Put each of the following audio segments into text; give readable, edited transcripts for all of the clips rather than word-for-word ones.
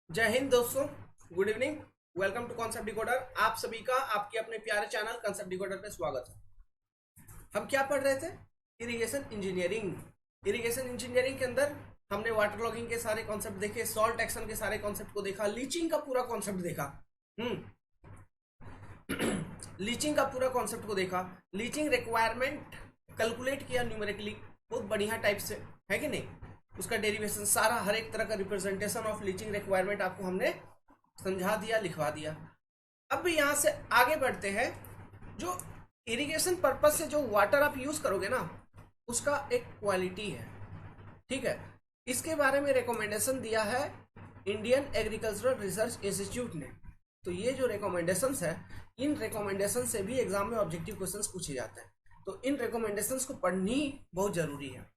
जय हिंद दोस्तों। Good evening. Welcome to concept decoder. आप सभी का आपके अपने प्यारे चैनल कॉन्सेप्ट डिकोडर पे स्वागत है। हम क्या पढ़ रहे थे? Irrigation engineering. इरिगेशन इंजीनियरिंग के अंदर हमने वाटर लॉगिंग के सारे कॉन्सेप्ट देखे, सॉल्ट एक्शन के सारे कॉन्सेप्ट को देखा, लीचिंग का पूरा कॉन्सेप्ट देखा। हम्म लीचिंग का पूरा कॉन्सेप्ट को देखा। लीचिंग रिक्वायरमेंट कैलकुलेट किया न्यूमेरिकली, बहुत बढ़िया टाइप से, है कि नहीं? उसका डेरिवेशन सारा, हर एक तरह का रिप्रेजेंटेशन ऑफ लीचिंग रिक्वायरमेंट आपको हमने समझा दिया, लिखवा दिया। अब यहाँ से आगे बढ़ते हैं। जो इरिगेशन पर्पज से जो वाटर आप यूज करोगे ना, उसका एक क्वालिटी है, ठीक है। इसके बारे में रिकमेंडेशन दिया है इंडियन एग्रीकल्चरल रिसर्च इंस्टीट्यूट ने। तो ये जो रिकमेंडेशंस है, इन रिकमेंडेशन से भी एग्जाम में ऑब्जेक्टिव क्वेश्चंस पूछे जाते हैं। तो इन रिकमेंडेशंस को पढ़नी बहुत जरूरी है।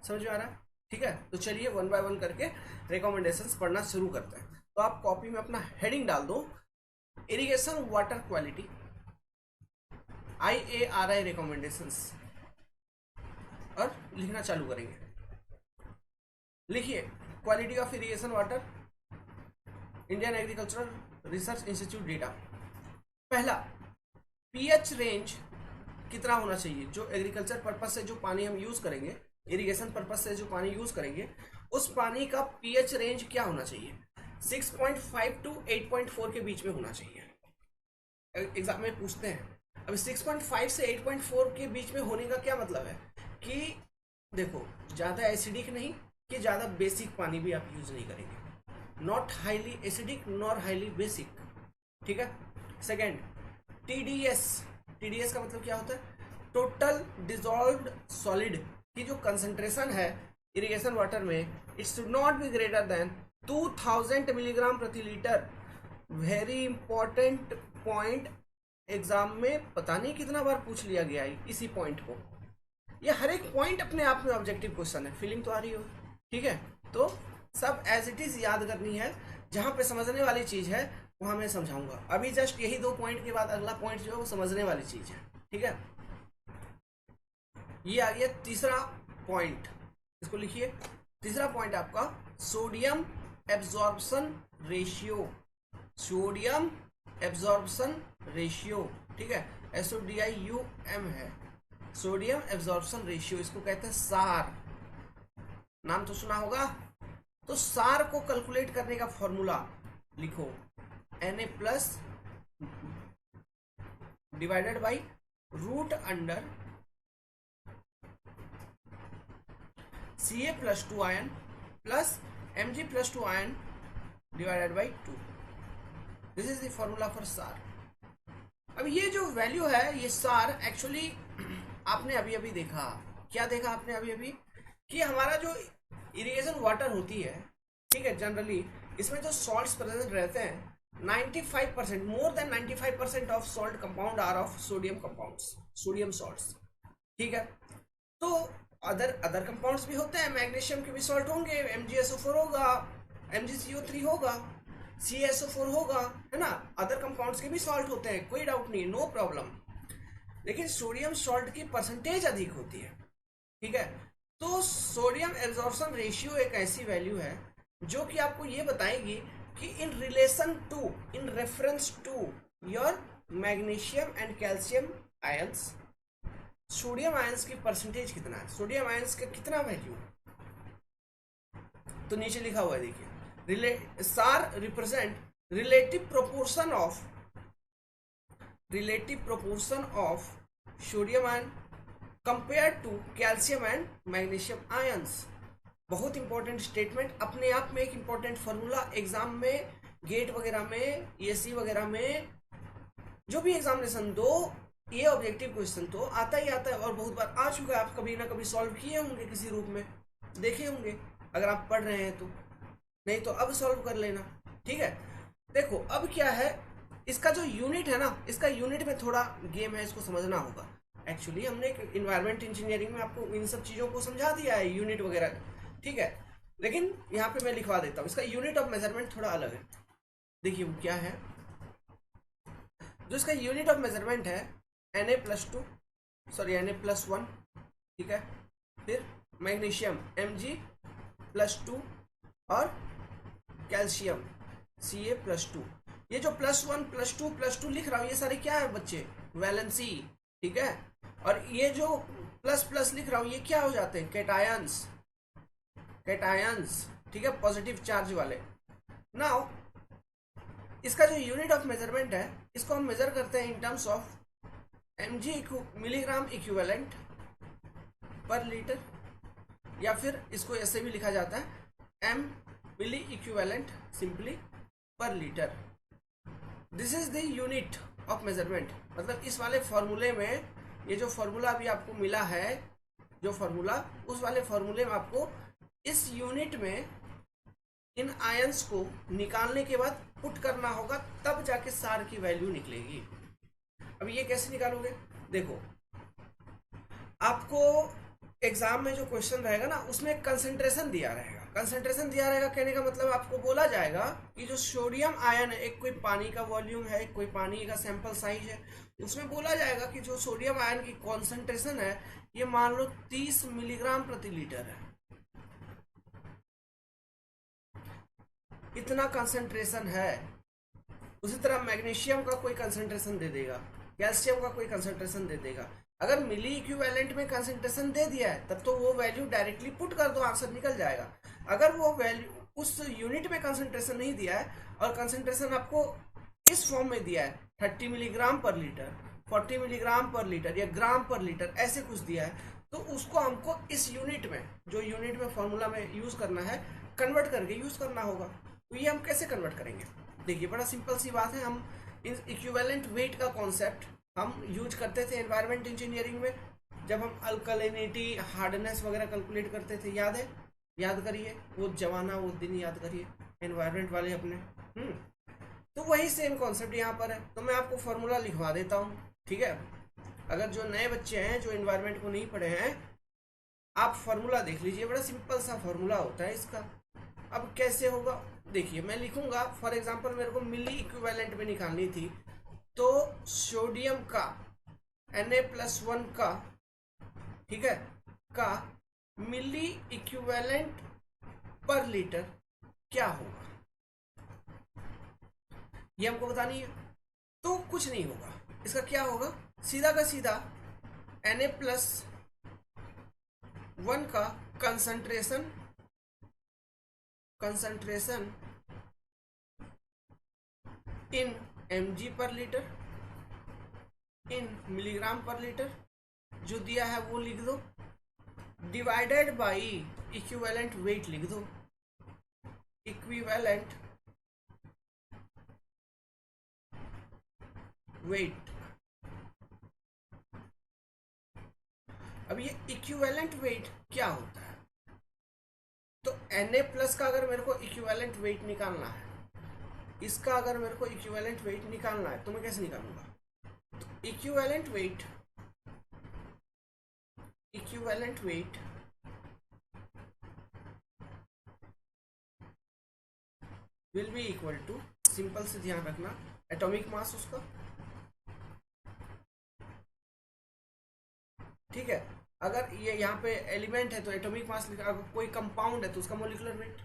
समझ में आ रहा है? ठीक है, तो चलिए वन बाय वन करके रिकमेंडेशंस पढ़ना शुरू करते हैं। तो आप कॉपी में अपना हेडिंग डाल दो, irrigation water quality, IARI recommendations, और लिखना चालू करेंगे। लिखिए, quality of irrigation water, Indian agricultural research institute data. पहला, पीएच रेंज कितना होना चाहिए? जो एग्रीकल्चर पर्पज से जो पानी हम यूज करेंगे, इरिगेशन पर्पज से जो पानी यूज करेंगे, उस पानी का पीएच रेंज क्या होना चाहिए? 6.5 टू 8.4 के बीच में होना चाहिए। एग्जाम में पूछते हैं। अब 6.5 से 8.4 के बीच में होने का क्या मतलब है? कि देखो, ज्यादा एसिडिक नहीं कि ज्यादा बेसिक पानी भी आप यूज नहीं करेंगे। Not highly acidic nor highly basic, ठीक है। Second, TDS. टीडीएस का मतलब क्या होता है? टोटल डिजॉल्व्ड सॉलिड की जो कंसंट्रेशन है इरिगेशन वाटर में, it should not be greater than 2000 milligram प्रति litre. Very important point, exam में पता नहीं कितना बार पूछ लिया गया है इसी पॉइंट को। ये हर एक पॉइंट अपने आप में ऑब्जेक्टिव क्वेश्चन है। फीलिंग तो आ रही हो? ठीक है, तो सब एज इट इज याद करनी है। जहां पे समझने वाली चीज है वहां मैं समझाऊंगा। अभी जस्ट यही 2 पॉइंट के बाद अगला पॉइंट जो है वो समझने वाली चीज है, ठीक है। ये आ गया तीसरा पॉइंट, इसको लिखिए। तीसरा पॉइंट आपका sodium absorption ratio. Sodium absorption ratio, ठीक है। SODIUM है, सोडियम एब्जॉर्प्शन रेशियो, इसको कहते हैं सार। नाम तो सुना होगा। तो सार को कैलकुलेट करने का फॉर्मूला लिखो, Na plus divided by root under Ca plus 2 ion plus Mg plus 2 ion divided by 2। This is the formula for SAR. अब ये जो वैल्यू है, ये सार एक्चुअली आपने अभी अभी देखा। क्या देखा आपने अभी अभी? कि हमारा जो इरिगेशन वाटर होती है, ठीक है, जनरली इसमें जो सॉल्ट्स प्रेजेंट रहते हैं, 95%, more than 95% of salt compound are of sodium compounds, sodium salts, ठीक है। तो अदर अदर कंपाउंड्स भी होते हैं, मैग्नीशियम के भी सॉल्ट होंगे, MgSO4 होगा, MgCO3 होगा, CaSO4 होगा, है ना। अदर कंपाउंड्स के भी सॉल्ट होते हैं, कोई डाउट नहीं, नो प्रॉब्लम। लेकिन सोडियम सॉल्ट की परसेंटेज अधिक होती है, ठीक है। तो सोडियम एब्जॉर्प्शन रेशियो एक ऐसी वैल्यू है जो कि आपको ये बताएगी कि in relation to, in reference to your magnesium and calcium ions, sodium ions की परसेंटेज कितना है, सोडियम आयंस का कितना वैल्यू है। तो नीचे लिखा हुआ है, देखिए, SAR represent relative proportion of sodium ion compare to calcium and magnesium ions. बहुत इंपॉर्टेंट स्टेटमेंट, अपने आप में एक इंपॉर्टेंट फॉर्मूला। एग्जाम में, गेट वगैरह में, ESC वगैरह में, जो भी एग्जामिनेशन दो, ये ऑब्जेक्टिव क्वेश्चन तो आता ही आता है और बहुत बार आ चुका है। आप कभी ना कभी सॉल्व किए होंगे, किसी रूप में देखे होंगे, अगर आप पढ़ रहे हैं तो। नहीं तो अब सॉल्व कर लेना, ठीक है। देखो अब क्या है, इसका जो यूनिट है ना, इसका यूनिट में थोड़ा गेम है, इसको समझना होगा। एक्चुअली हमने इन्वायरमेंट इंजीनियरिंग में आपको इन सब चीज़ों को समझा दिया है, यूनिट वगैरह, ठीक है। लेकिन यहाँ पे मैं लिखवा देता हूँ, इसका यूनिट ऑफ मेजरमेंट थोड़ा अलग है। देखिए वो क्या है, जो इसका यूनिट ऑफ मेजरमेंट है Na+1, ठीक है। फिर मैग्नीशियम Mg+2 और कैल्शियम Ca+2। ये जो +1 +2 लिख रहा हूँ ये सारे क्या है बच्चे, वैलेंसी, ठीक है। और ये जो प्लस प्लस लिख रहा हूँ ये क्या हो जाते हैं, कैटायंस, ठीक है, पॉजिटिव चार्ज वाले। नाउ इसका जो यूनिट ऑफ मेजरमेंट है इसको हम मेजर करते हैं in terms of mg milligram equivalent per litre, या फिर इसको ऐसे भी लिखा जाता है m मिली इक्विवेलेंट सिंपली पर litre. This is the unit of measurement. मतलब इस वाले फॉर्मूले में, ये जो फॉर्मूला अभी आपको मिला है, जो फॉर्मूला, उस वाले फॉर्मूले में आपको इस यूनिट में इन आयंस को निकालने के बाद पुट करना होगा, तब जाके सार की वैल्यू निकलेगी। अब ये कैसे निकालोगे, देखो आपको एग्जाम में जो क्वेश्चन रहेगा ना उसमें कंसंट्रेशन दिया रहेगा। कंसंट्रेशन दिया रहेगा कहने का मतलब आपको बोला जाएगा कि जो सोडियम आयन है, एक कोई पानी का वॉल्यूम है, कोई पानी का सैंपल साइज है, उसमें बोला जाएगा कि जो सोडियम आयन की कॉन्सेंट्रेशन है ये मान लो 30 मिलीग्राम प्रति लीटर है, इतना कंसंट्रेशन है। उसी तरह मैग्नीशियम का कोई कंसंट्रेशन दे देगा, कैल्शियम का कोई कंसंट्रेशन दे देगा। अगर मिली इक्विवेलेंट में कंसंट्रेशन दे दिया है तब तो वो वैल्यू डायरेक्टली पुट कर दो, आंसर निकल जाएगा। अगर वो वैल्यू उस यूनिट में कंसंट्रेशन नहीं दिया है और कंसंट्रेशन आपको इस फॉर्म में दिया है 30 milligram per litre, 40 milligram per litre या ग्राम पर लीटर ऐसे कुछ दिया है, तो उसको हमको इस यूनिट में, जो यूनिट में फॉर्मूला में यूज करना है, कन्वर्ट करके यूज करना होगा। तो ये हम कैसे कन्वर्ट करेंगे, देखिए बड़ा सिंपल सी बात है। हम इक्विवेलेंट वेट का कॉन्सेप्ट हम यूज करते थे एनवायरमेंट इंजीनियरिंग में, जब हम अल्कलिनिटी, हार्डनेस वगैरह कैलकुलेट करते थे, याद है, याद करिए वो जमाना, वो दिन याद करिए एनवायरमेंट वाले अपने। तो वही सेम कॉन्सेप्ट यहाँ पर है। तो मैं आपको फॉर्मूला लिखवा देता हूँ, ठीक है। अगर जो नए बच्चे हैं जो एनवायरमेंट को नहीं पढ़े हैं, आप फॉर्मूला देख लीजिए, बड़ा सिंपल सा फॉर्मूला होता है इसका। अब कैसे होगा, देखिए मैं लिखूंगा, फॉर एग्जांपल मेरे को मिली इक्विवेलेंट में निकालनी थी, तो सोडियम का Na+1 का, ठीक है, का मिली इक्विवेलेंट पर लीटर क्या होगा, ये हमको बतानी है। तो कुछ नहीं होगा, इसका क्या होगा, सीधा का सीधा Na+1 का कंसंट्रेशन इन mg पर लीटर, इन मिलीग्राम पर लीटर, जो दिया है वो लिख दो, डिवाइडेड बाई इक्विवेलेंट वेट लिख दो, इक्विवेलेंट वेट। अब ये इक्विवेलेंट वेट क्या होता है, तो Na+ का अगर मेरे को इक्विवेलेंट वेट निकालना है, इसका अगर मेरे को इक्विवेलेंट वेट निकालना है, तो मैं कैसे निकालूंगा, तो equivalent weight will be equal to, simple से ध्यान रखना, एटॉमिक मास उसका, ठीक है। अगर ये यहाँ पे एलिमेंट है तो एटॉमिक मास लिखा, अगर कोई कंपाउंड है तो उसका मोलिकुलर वेट,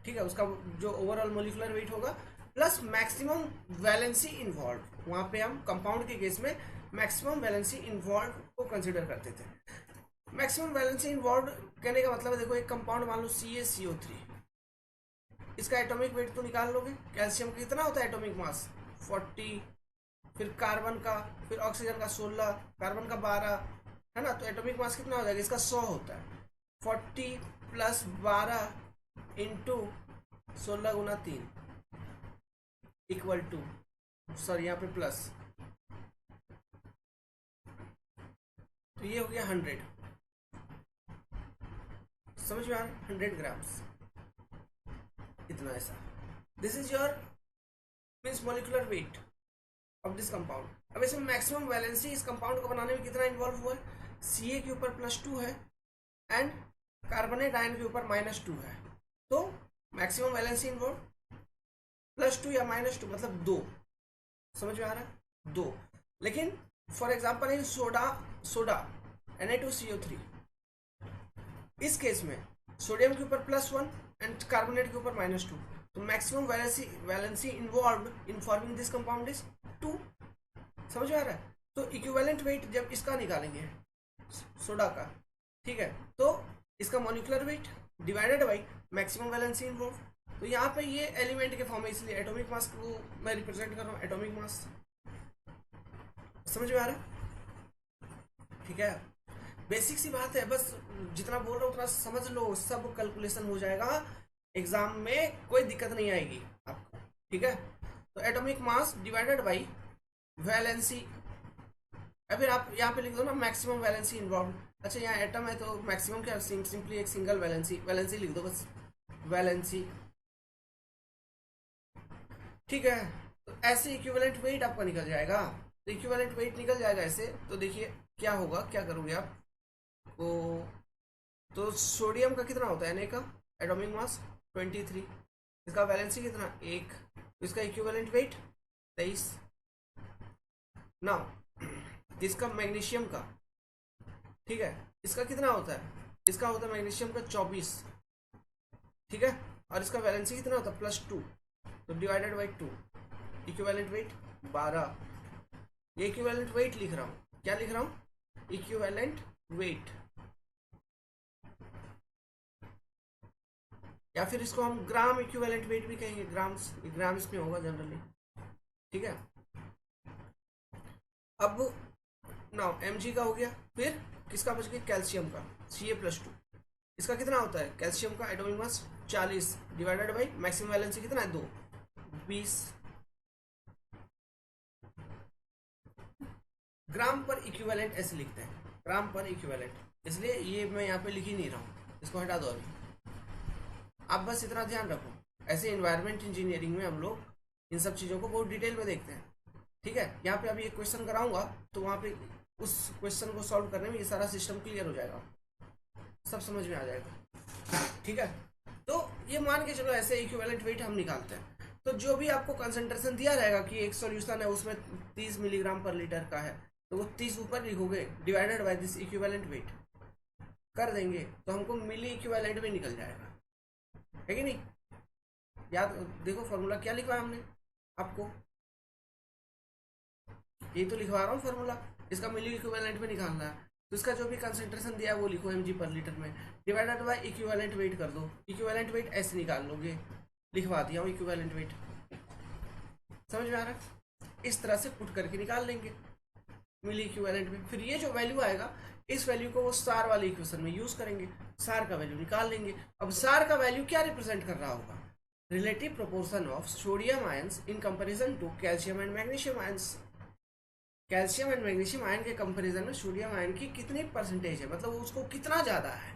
ठीक है, उसका जो ओवरऑल मोलिकुलर वेट होगा, प्लस मैक्सिमम वैलेंसी इन्वॉल्व। वहां पे हम कंपाउंड के केस में मैक्सिमम वैलेंसी इन्वॉल्व को कंसिडर करते थे। मैक्सिमम वैलेंसी इन्वॉल्व कहने का मतलब है, देखो एक कंपाउंड मान लो CaCO3, इसका एटॉमिक वेट तो निकाल लोगे, कैल्शियम का कितना होता है एटॉमिक मास 40, फिर कार्बन का, फिर ऑक्सीजन का 16, कार्बन का 12, है ना, तो एटॉमिक मास कितना हो जाएगा, इसका 100 होता है। 40 + 12 इंटू 16 गुना 3 इक्वल टू, सॉरी यहाँ पे प्लस, तो ये हो गया 100, समझ में आ रहा, 100 ग्राम्स, इतना ऐसा। This is your means molecular weight of this compound. अब इसमें मैक्सिमम वैलेंसी इस कंपाउंड को बनाने में कितना इन्वॉल्व हुआ है, Ca के ऊपर +2 है एंड कार्बोनेट आयन के ऊपर -2 है, तो मैक्सिमम वैलेंसी इन्वॉल्व +2 या -2 मतलब 2, समझ में आ रहा है, 2। लेकिन for example in soda Na2CO3, इस केस में सोडियम के ऊपर +1 एंड कार्बोनेट के ऊपर -2, तो maximum valency involve in forming this compound is 2। समझ में आ रहा है? तो इक्विवेलेंट वेट जब इसका निकालेंगे सोडा का, ठीक है, तो इसका molecular weight divided by maximum valency involve. तो यहाँ पे ये एलिमेंट के फॉर्म में, इसलिए एटॉमिक मास को मैं रिप्रेजेंट कर रहा हूँ एटॉमिक मास। समझ में आ रहा है? ठीक है, बेसिक सी बात है, बस जितना बोल रहा हूँ उतना समझ लो, सब कैलकुलेशन हो जाएगा एग्जाम में, कोई दिक्कत नहीं आएगी आपको। ठीक है, तो atomic mass divided by valency, फिर आप यहाँ पे लिख दो ना मैक्सिमम वैलेंसी इन्वॉल्व। अच्छा, यहाँ एटम है तो मैक्सिमम क्या, सिंपली एक सिंगल वैलेंसी लिख दो बस, वैलेंसी। ठीक है, तो ऐसे इक्विवेलेंट वेट आपका निकल जाएगा। तो इक्विवेलेंट वेट निकल जाएगा ऐसे, तो देखिए क्या होगा, क्या करोगे आप तो सोडियम का कितना होता है Na का एटॉमिक मास 23, इसका वैलेंसी कितना 1, तो इसका इक्विवेलेंट वेट 23। नाउ इसका मैग्नीशियम का, ठीक है, इसका कितना होता है, इसका होता है मैग्नीशियम का 24, ठीक है, और इसका वैलेंसी कितना होता है +2, तो डिवाइडेड बाई 2, इक्विवेलेंट वेट 12। ये इक्विवेलेंट वेट लिख रहा हूँ, क्या लिख रहा हूँ, इक्विवेलेंट वेट, या फिर इसको हम ग्राम इक्विवेलेंट वेट भी कहेंगे, ग्राम्स में होगा जनरली। ठीक है, अब नाउ mg का हो गया, फिर किसका बच गया, कैल्शियम का Ca+2, इसका कितना होता है कैल्शियम का atomic mass 40 divided by maximum valency कितना है 2, 20 ग्राम पर इक्विवेलेंट ऐसे लिखते हैं, ग्राम पर इक्विवेलेंट, इसलिए ये मैं यहाँ पे लिख ही नहीं रहा हूँ, इसको हटा दो अभी। आप बस इतना ध्यान रखो, ऐसे इन्वायरमेंट इंजीनियरिंग में हम लोग इन सब चीज़ों को बहुत डिटेल में देखते हैं। ठीक है, यहाँ पे अभी एक क्वेश्चन कराऊंगा तो वहाँ पे उस क्वेश्चन को सॉल्व करने में ये सारा सिस्टम क्लियर हो जाएगा, सब समझ में आ जाएगा। ठीक है, तो ये मान के चलो ऐसे इक्विवेलेंट वेट हम निकालते हैं। तो जो भी आपको कंसंट्रेशन दिया रहेगा कि एक सॉल्यूशन है उसमें 30 मिलीग्राम पर लीटर का है, तो वो 30 ऊपर लिखोगे divided by this equivalent weight कर देंगे, तो हमको मिली इक्विवेलेंट में निकल जाएगा, है कि नहीं? याद देखो फॉर्मूला क्या लिखवा है हमने आपको, ये तो लिखवा रहा हूँ फॉर्मूला, इसका मिली इक्विवेलेंट में निकालना है, तो इसका जो भी कंसंट्रेशन दिया है वो लिखो mg पर लीटर में, डिवाइडेड बाय इक्विवेलेंट वेट कर दो। इक्विवेलेंट वेट ऐसे निकाल लोगे, लिखवा दिया हूँ इक्विवेलेंट वेट, समझ में आ रहा है? इस तरह से पुट करके निकाल लेंगे मिली इक्विवेलेंट में, फिर ये जो वैल्यू आएगा इस वैल्यू को वो सार वाले इक्वेशन में यूज करेंगे, सार का वैल्यू निकाल लेंगे। अब सार का वैल्यू क्या रिप्रेजेंट कर रहा होगा, relative proportion of sodium ions in comparison to calcium and magnesium ions. Calcium and magnesium ion के कंपैरिजन में सोडियम आयन की कितनी परसेंटेज है, मतलब उसको कितना ज्यादा है,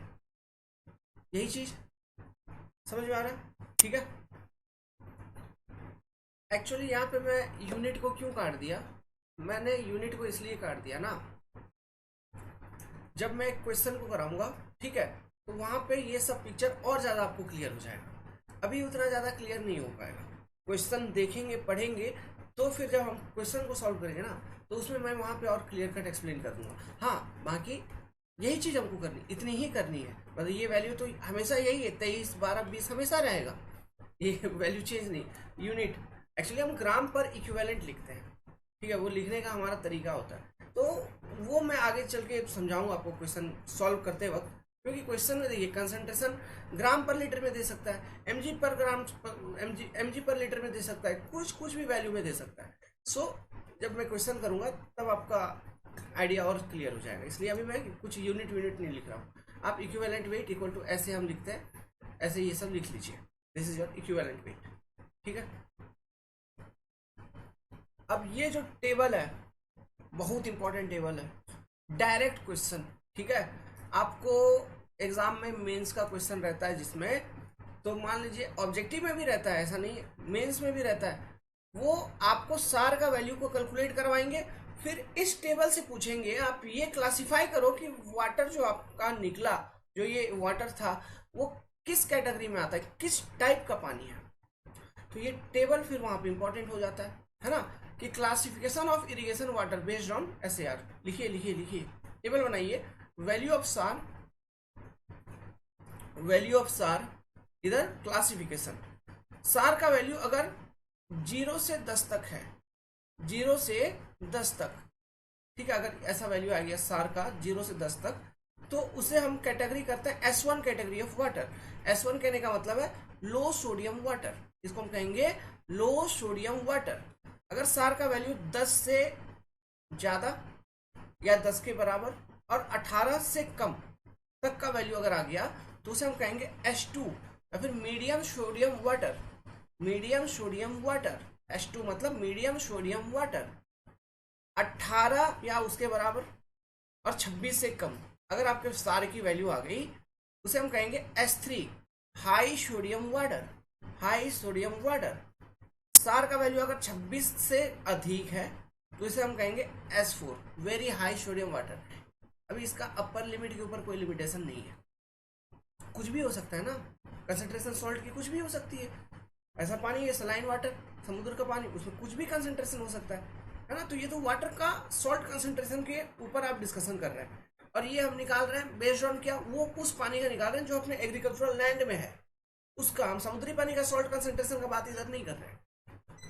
यही चीज समझ में आ रहा है? ठीक है, एक्चुअली यहाँ पे मैं यूनिट को क्यों काट दिया, मैंने यूनिट को इसलिए काट दिया ना, जब मैं एक क्वेश्चन को कराऊंगा, ठीक है, तो वहां पे ये सब पिक्चर और ज्यादा आपको क्लियर हो जाएगा, अभी उतना ज्यादा क्लियर नहीं हो पाएगा। क्वेश्चन देखेंगे पढ़ेंगे तो फिर जब हम क्वेश्चन को सॉल्व करेंगे ना, तो उसमें मैं वहां पे और क्लियर कट एक्सप्लेन कर दूंगा। हाँ, बाकी यही चीज हमको करनी, इतनी ही करनी है, मतलब ये वैल्यू तो हमेशा यही है, 23, 12, 20 हमेशा रहेगा, ये वैल्यू चेंज नहीं। यूनिट एक्चुअली हम ग्राम पर इक्विवेलेंट लिखते हैं, ठीक है, वो लिखने का हमारा तरीका होता है, तो वो मैं आगे चल के समझाऊंगा आपको क्वेश्चन सॉल्व करते वक्त, क्योंकि क्वेश्चन में देखिए कंसंट्रेशन ग्राम पर लीटर में दे सकता है, एमजी पर ग्राम एमजी पर लीटर में दे सकता है, कुछ भी वैल्यू में दे सकता है। सो जब मैं क्वेश्चन करूंगा तब आपका आइडिया और क्लियर हो जाएगा, इसलिए अभी मैं कुछ यूनिट नहीं लिख रहा हूँ। आप इक्विवेलेंट वेट इक्वल टू ऐसे हम लिखते हैं, ऐसे ये सब लिख लीजिए, this is your equivalent weight. ठीक है, अब ये जो टेबल है बहुत इंपॉर्टेंट टेबल है, डायरेक्ट क्वेश्चन, ठीक है, आपको एग्जाम में मेंस का क्वेश्चन रहता है जिसमें, तो मान लीजिए ऑब्जेक्टिव में भी रहता है, ऐसा नहीं, मेंस में भी रहता है, वो आपको सार का वैल्यू को कैलकुलेट करवाएंगे, फिर इस टेबल से पूछेंगे आप ये क्लासिफाई करो कि वाटर जो आपका निकला, जो ये वाटर था वो किस कैटेगरी में आता है, किस टाइप का पानी है, तो ये टेबल फिर वहां पे इंपॉर्टेंट हो जाता है ना, कि classification of irrigation water based on SAR। लिखिए टेबल बनाइए, वैल्यू ऑफ सार इधर क्लासिफिकेशन, सार का वैल्यू अगर 0 से 10 तक है, 0 से 10 तक, ठीक है, अगर ऐसा वैल्यू आ गया सार का 0 से 10 तक, तो उसे हम कैटेगरी करते हैं S1 category of water. S1 कहने का मतलब है लो सोडियम वाटर, इसको हम कहेंगे लो सोडियम वाटर। अगर सार का वैल्यू 10 से ज्यादा या 10 के बराबर और 18 से कम तक का वैल्यू अगर आ गया तो उसे हम कहेंगे H2 या फिर medium sodium water. Medium sodium water, H2 मतलब मीडियम सोडियम वाटर। 18 या उसके बराबर और 26 से कम अगर आपके सार की वैल्यू आ गई, उसे हम कहेंगे H3 high sodium water. High sodium water. सार का वैल्यू अगर 26 से अधिक है तो इसे हम कहेंगे S4 very high sodium water. अभी इसका अपर लिमिट के ऊपर कोई लिमिटेशन नहीं है, कुछ भी हो सकता है ना, कंसंट्रेशन सॉल्ट की कुछ भी हो सकती है। ऐसा पानी है सलाइन वाटर, समुद्र का पानी, उसमें कुछ भी कंसंट्रेशन हो सकता है ना। तो ये तो वाटर का सॉल्ट कंसंट्रेशन के ऊपर आप डिस्कशन कर रहे हैं, और ये हम निकाल रहे हैं बेस्ड ऑन क्या, वो उस पानी का निकाल रहे हैं जो अपने एग्रीकल्चरल लैंड में है उसका। हम समुद्री पानी का सॉल्ट कंसंट्रेशन का बात इधर नहीं कर रहे हैं,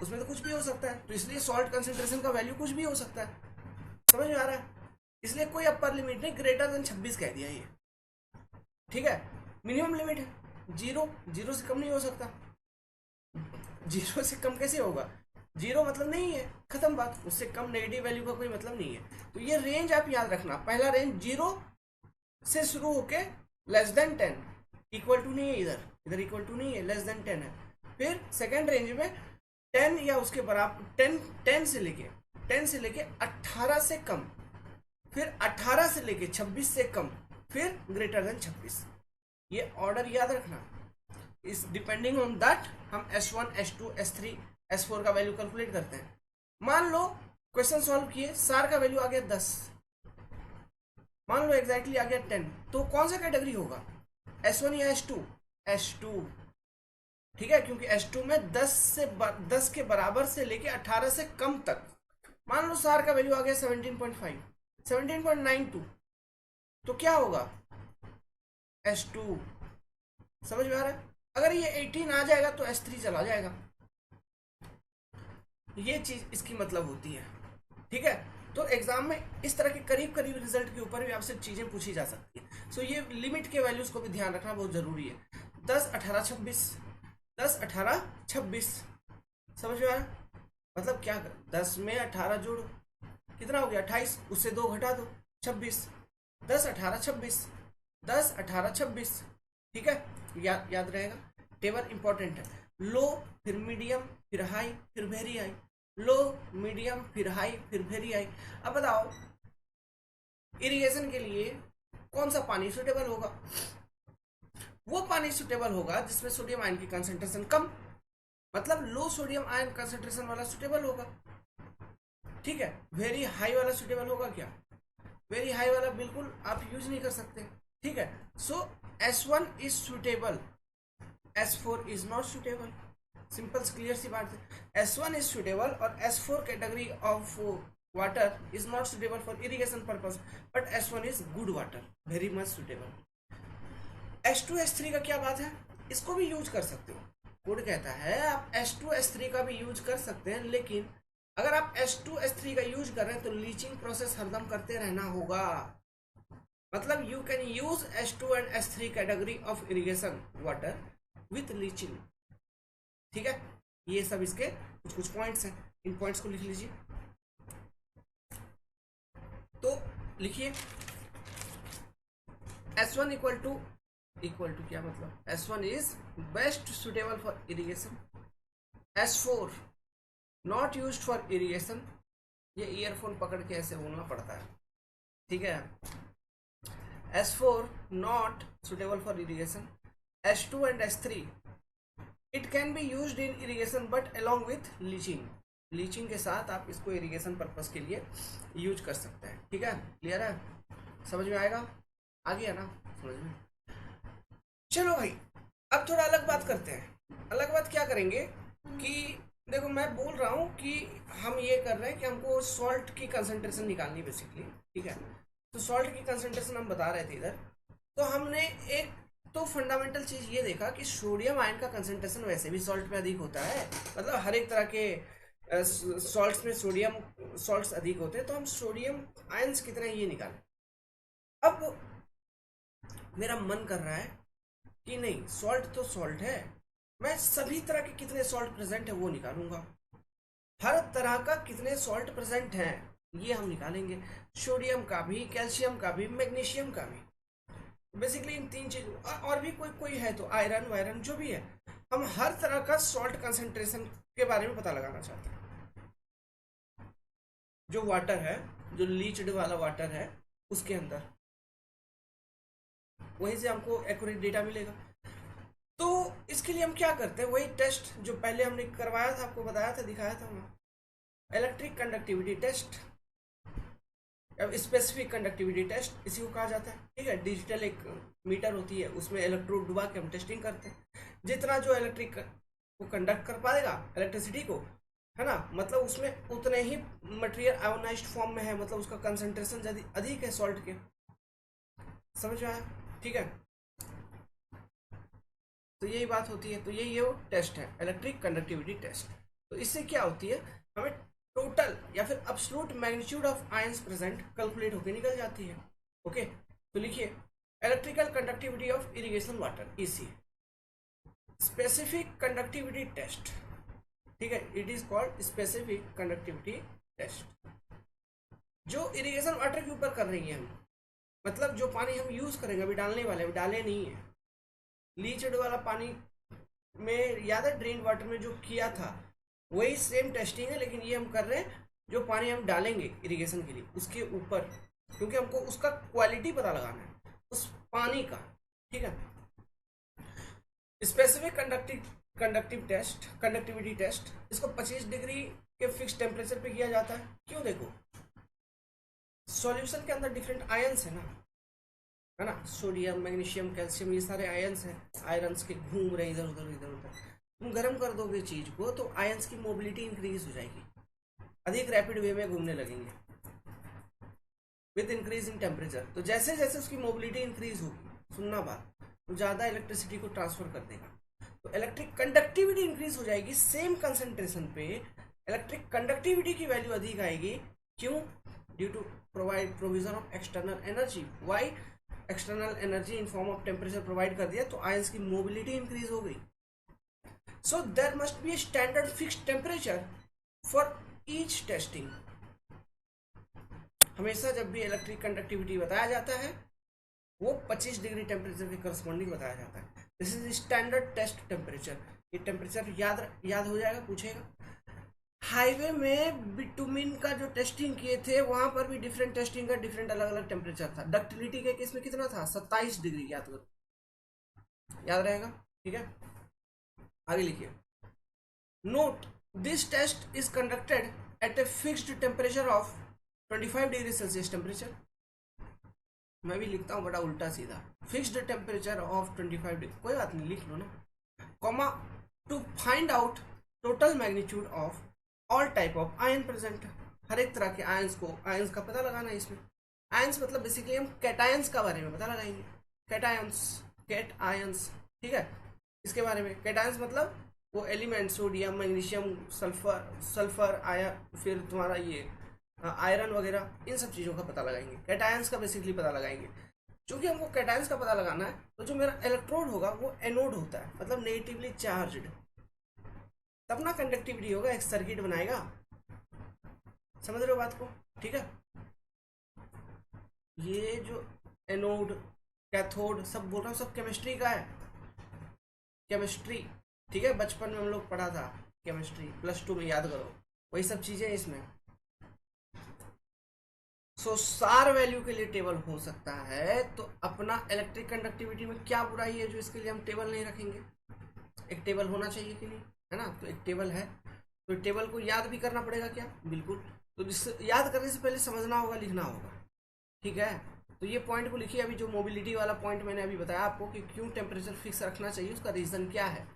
उसमें तो कुछ भी हो सकता है, तो इसलिए सॉल्ट कंसंट्रेशन का वैल्यू कुछ भी हो सकता है। समझ में आ रहा है? इसलिए कोई अपर लिमिट नहीं, ग्रेटर देन 26 कह दिया ये, ठीक है। मिनिमम लिमिट है 0, 0 से कम नहीं हो सकता। 0 से कम कैसे होगा, 0 मतलब नहीं है, खत्म बात, उससे कम नेगेटिव वैल्यू का कोई मतलब नहीं है। तो ये रेंज आप याद रखना, पहला रेंज 0 से शुरू होके लेस देन 10, इक्वल टू नहीं है, इधर इक्वल टू नहीं है, लेस देन 10 है। फिर सेकेंड रेंज में 10 या उसके बराबर, 10 से लेके 18 से कम, फिर 18 से लेके 26 से कम, फिर ग्रेटर देन 26। ये ऑर्डर याद रखना। इस डिपेंडिंग ऑन दैट हम S1, S2, S3, S4 का वैल्यू कैलकुलेट करते हैं। मान लो क्वेश्चन सॉल्व किए, सार का वैल्यू आ गया 10, मान लो एग्जैक्टली आ गया 10, तो कौन सा कैटेगरी होगा, S1 या S2? S2, ठीक है, क्योंकि S2 में 10 के बराबर से लेके 18 से कम तक। मान लो सार का वैल्यू आ गया 17.5, 17.92, तो क्या होगा, S2। समझ में आ रहा है? अगर ये 18 आ जाएगा तो S3 चला जाएगा। ये चीज इसकी मतलब होती है, ठीक है। तो एग्जाम में इस तरह के करीब करीब रिजल्ट के ऊपर भी आपसे चीजें पूछी जा सकती है। सो ये लिमिट के वैल्यूज को भी ध्यान रखना बहुत जरूरी है। 10, 18, 26, 10, 18, 26, समझ में आया? मतलब क्या, 10 में 18 जोड़ो, कितना हो गया 28, उससे 2 घटा दो 26, 10, 18, 26, 10, 18, 26, ठीक है, याद रहेगा। टेबल इंपॉर्टेंट है, लो फिर मीडियम फिर हाई फिर वेरी हाई, लो मीडियम फिर हाई फिर वेरी हाई। अब बताओ इरिगेशन के लिए कौन सा पानी सुटेबल होगा? वो पानी सुटेबल होगा जिसमें सोडियम आयन की कंसंट्रेशन कम, मतलब लो सोडियम आयन कंसंट्रेशन वाला सुटेबल होगा, ठीक है। वेरी हाई वाला सुटेबल होगा क्या? वेरी हाई वाला बिल्कुल आप यूज नहीं कर सकते, ठीक है। So S1 is suitable, S4 is not suitable. Simple clear सी बात है, S1 इज सुटेबल और S4 category of water is not suitable for irrigation purpose, but S1 is good water, very much suitable. S2, S3 का क्या बात है, इसको भी यूज कर सकते हो। कोड कहता है आप S2, S3 का भी यूज कर सकते हैं, लेकिन अगर आप S2, S3 का यूज कर रहे हैं तो लीचिंग प्रोसेस हरदम करते रहना होगा। मतलब you can use S2 and S3 category of irrigation water with leaching, ठीक है। ये सब इसके कुछ पॉइंट्स हैं, इन पॉइंट्स को लिख लीजिए। तो लिखिए S1 इक्वल टू क्या मतलब, S1 is best suitable for irrigation, S4 not used for irrigation. ये ईयरफोन पकड़ के ऐसे बोलना पड़ता है, ठीक है। S4 not suitable for irrigation, S2 and S3 it can be used in irrigation but along with leaching. Leaching के साथ आप इसको इरिगेशन पर्पस के लिए यूज कर सकते हैं, ठीक है। क्लियर है? समझ में आएगा? आ गया ना समझ में? चलो भाई, अब थोड़ा अलग बात करते हैं। अलग बात क्या करेंगे कि देखो मैं बोल रहा हूँ कि हम ये कर रहे हैं कि हमको सॉल्ट की कंसंट्रेशन निकालनी बेसिकली, ठीक है। तो सॉल्ट की कंसंट्रेशन हम बता रहे थे इधर, तो हमने एक तो फंडामेंटल चीज ये देखा कि सोडियम आयन का कंसंट्रेशन वैसे भी सॉल्ट में अधिक होता है, मतलब हर एक तरह के सॉल्ट्स में सोडियम सॉल्ट्स अधिक होते हैं, तो हम सोडियम आयंस कितने ये निकालें। अब मेरा मन कर रहा है कि नहीं, सॉल्ट तो सॉल्ट है, मैं सभी तरह के कितने सॉल्ट प्रेजेंट है वो निकालूंगा, हर तरह का कितने सॉल्ट प्रेजेंट हैं ये हम निकालेंगे, सोडियम का भी, कैल्शियम का भी, मैग्नीशियम का भी, बेसिकली इन तीन चीज, और भी कोई कोई है तो आयरन वायरन जो भी है, हम हर तरह का सॉल्ट कंसंट्रेशन के बारे में पता लगाना चाहते हैं। जो वाटर है, जो लीच्ड वाला वाटर है उसके अंदर, वहीं से हमको एक्यूरेट डेटा मिलेगा। तो इसके लिए हम क्या करते हैं, वही टेस्ट जो पहले हमने करवाया था, आपको बताया था, दिखाया था, electric conductivity test, specific conductivity test इसी को कहा जाता है। ठीक है, डिजिटल एक मीटर होती है, उसमें इलेक्ट्रोड डुबा के हम टेस्टिंग करते हैं, जितना जो इलेक्ट्रिक को कंडक्ट कर पाएगा इलेक्ट्रिसिटी को, है ना, मतलब उसमें उतने ही मटेरियल आयोनाइज्ड फॉर्म में है, मतलब उसका कंसंट्रेशन यदि अधिक है सॉल्ट के, समझ में आया। ठीक है, तो यही बात होती है, तो यही वो टेस्ट है, इलेक्ट्रिक कंडक्टिविटी टेस्ट। तो इससे क्या होती है, हमें टोटल या फिर absolute magnitude of ions present calculate होकर निकल जाती है। ओके, तो लिखिए electrical conductivity of irrigation water, EC, specific conductivity test. ठीक है, it is called specific conductivity test. जो इरिगेशन वाटर के ऊपर कर रही है हम, मतलब जो पानी हम यूज करेंगे, अभी डालने वाले, अभी डाले नहीं है, लीचड वाला पानी में याद है ड्रेन वाटर में जो किया था वही सेम टेस्टिंग है, लेकिन ये हम कर रहे हैं जो पानी हम डालेंगे इरिगेशन के लिए उसके ऊपर, क्योंकि हमको उसका क्वालिटी पता लगाना है उस पानी का। ठीक है, स्पेसिफिक कंडक्टिविटी टेस्ट, इसको 25 डिग्री के फिक्स टेम्परेचर पे किया जाता है। क्यों, देखो सॉल्यूशन के अंदर डिफरेंट आयंस है ना, सोडियम, मैग्नीशियम, कैल्शियम, ये सारे आयंस हैं, आयरन्स के घूम रहे इधर उधर इधर उधर, तुम गर्म कर दोगे चीज को तो आयंस की मोबिलिटी इंक्रीज हो जाएगी, अधिक रैपिड वे में घूमने लगेंगे विद इंक्रीज इन टेम्परेचर। तो जैसे जैसे उसकी मोबिलिटी इंक्रीज होगी, सुनना बात, तो ज्यादा इलेक्ट्रिसिटी को ट्रांसफर कर देगा, तो इलेक्ट्रिक कंडक्टिविटी इंक्रीज हो जाएगी, सेम कंसंट्रेशन पे इलेक्ट्रिक कंडक्टिविटी की वैल्यू अधिक आएगी। क्यों, due to provision of external energy. Why, external energy in form of temperature provide कर दिया, तो आयंस की मोबिलिटी इंक्रीज हो गई। So there must be standard fixed temperature for each testing. हमेशा जब भी इलेक्ट्रिक कंडक्टिविटी बताया जाता है वो 25 डिग्री टेम्परेचर के करस्पॉन्डिंग बताया जाता है। This is standard test temperature. ये टेम्परेचर याद हो जाएगा, पूछेगा। हाईवे में बिटुमिन का जो टेस्टिंग किए थे वहां पर भी डिफरेंट टेस्टिंग का डिफरेंट अलग अलग टेम्परेचर था। डक्टिलिटी के केस में कितना था, 27 डिग्री, याद करो, याद रहेगा। ठीक है, आगे लिखिए, note this test is conducted at a fixed temperature of 25 degree Celsius temperature. मैं भी लिखता हूँ बड़ा उल्टा सीधा, फिक्स्ड टेम्परेचर ऑफ 25 डिग्री, कोई बात नहीं, लिख लो ना, comma, to find out total magnitude of all type of ion present. हर एक तरह के आयंस को, आयंस का पता लगाना है इसमें। आयंस मतलब बेसिकली हम कैटायंस का बारे में पता लगाएंगे, कैट आयंस। ठीक है, इसके बारे में, कैटायंस मतलब वो element, sodium, magnesium, sulphur ion, फिर तुम्हारा ये आयरन वगैरह, इन सब चीज़ों का पता लगाएंगे। कैटायंस का बेसिकली पता लगाएंगे। चूंकि हमको कैटायंस का पता लगाना है, तो जो मेरा इलेक्ट्रोड होगा वो एनोड होता है, मतलब नेगेटिवली चार्ज्ड, तब ना कंडक्टिविटी होगा, एक सर्किट बनाएगा। समझ रहे हो बात को। ठीक है, ये जो एनोड, कैथोड सब बोल रहा हूँ, सब केमिस्ट्री का है, केमिस्ट्री। ठीक है, बचपन में हम लोग पढ़ा था केमिस्ट्री, +2 में, याद करो, वही सब चीजें इसमें। सो सार वैल्यू के लिए टेबल हो सकता है, तो अपना इलेक्ट्रिक कंडक्टिविटी में क्या बुराई है जो इसके लिए हम टेबल नहीं रखेंगे। एक टेबल होना चाहिए कि नहीं, है ना, तो एक टेबल है, तो टेबल को याद भी करना पड़ेगा क्या, बिल्कुल। तो याद करने से पहले समझना होगा, लिखना होगा। ठीक है, तो ये पॉइंट को लिखिए। अभी जो मोबिलिटी वाला पॉइंट मैंने अभी बताया आपको कि क्यों टेम्परेचर फिक्स रखना चाहिए, उसका रीजन क्या है।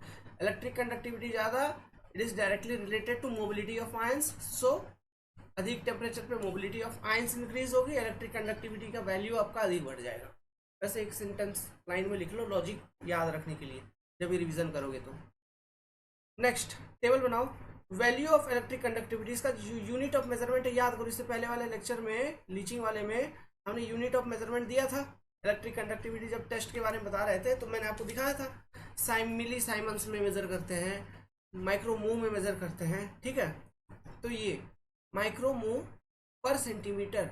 इलेक्ट्रिक कंडक्टिविटी ज़्यादा, it is directly related to mobility of ions. So अधिक टेम्परेचर पे मोबिलिटी ऑफ आयंस इंक्रीज होगी, इलेक्ट्रिक कंडक्टिविटी का वैल्यू आपका अधिक बढ़ जाएगा। वैसे एक सेंटेंस लाइन में लिख लो लॉजिक याद रखने के लिए जब ये रिवीजन करोगे तो। नेक्स्ट टेबल बनाओ। वैल्यू ऑफ इलेक्ट्रिक कंडक्टिविटी, इसका यूनिट ऑफ मेजरमेंट याद करो। इससे पहले वाले लेक्चर में लीचिंग वाले में हमने यूनिट ऑफ मेजरमेंट दिया था इलेक्ट्रिक कंडक्टिविटी जब टेस्ट के बारे में बता रहे थे, तो मैंने आपको दिखाया था मिली साइमंस में मेजर करते हैं, माइक्रोमो में मेजर करते हैं, ठीक है। तो ये माइक्रोमो पर सेंटीमीटर,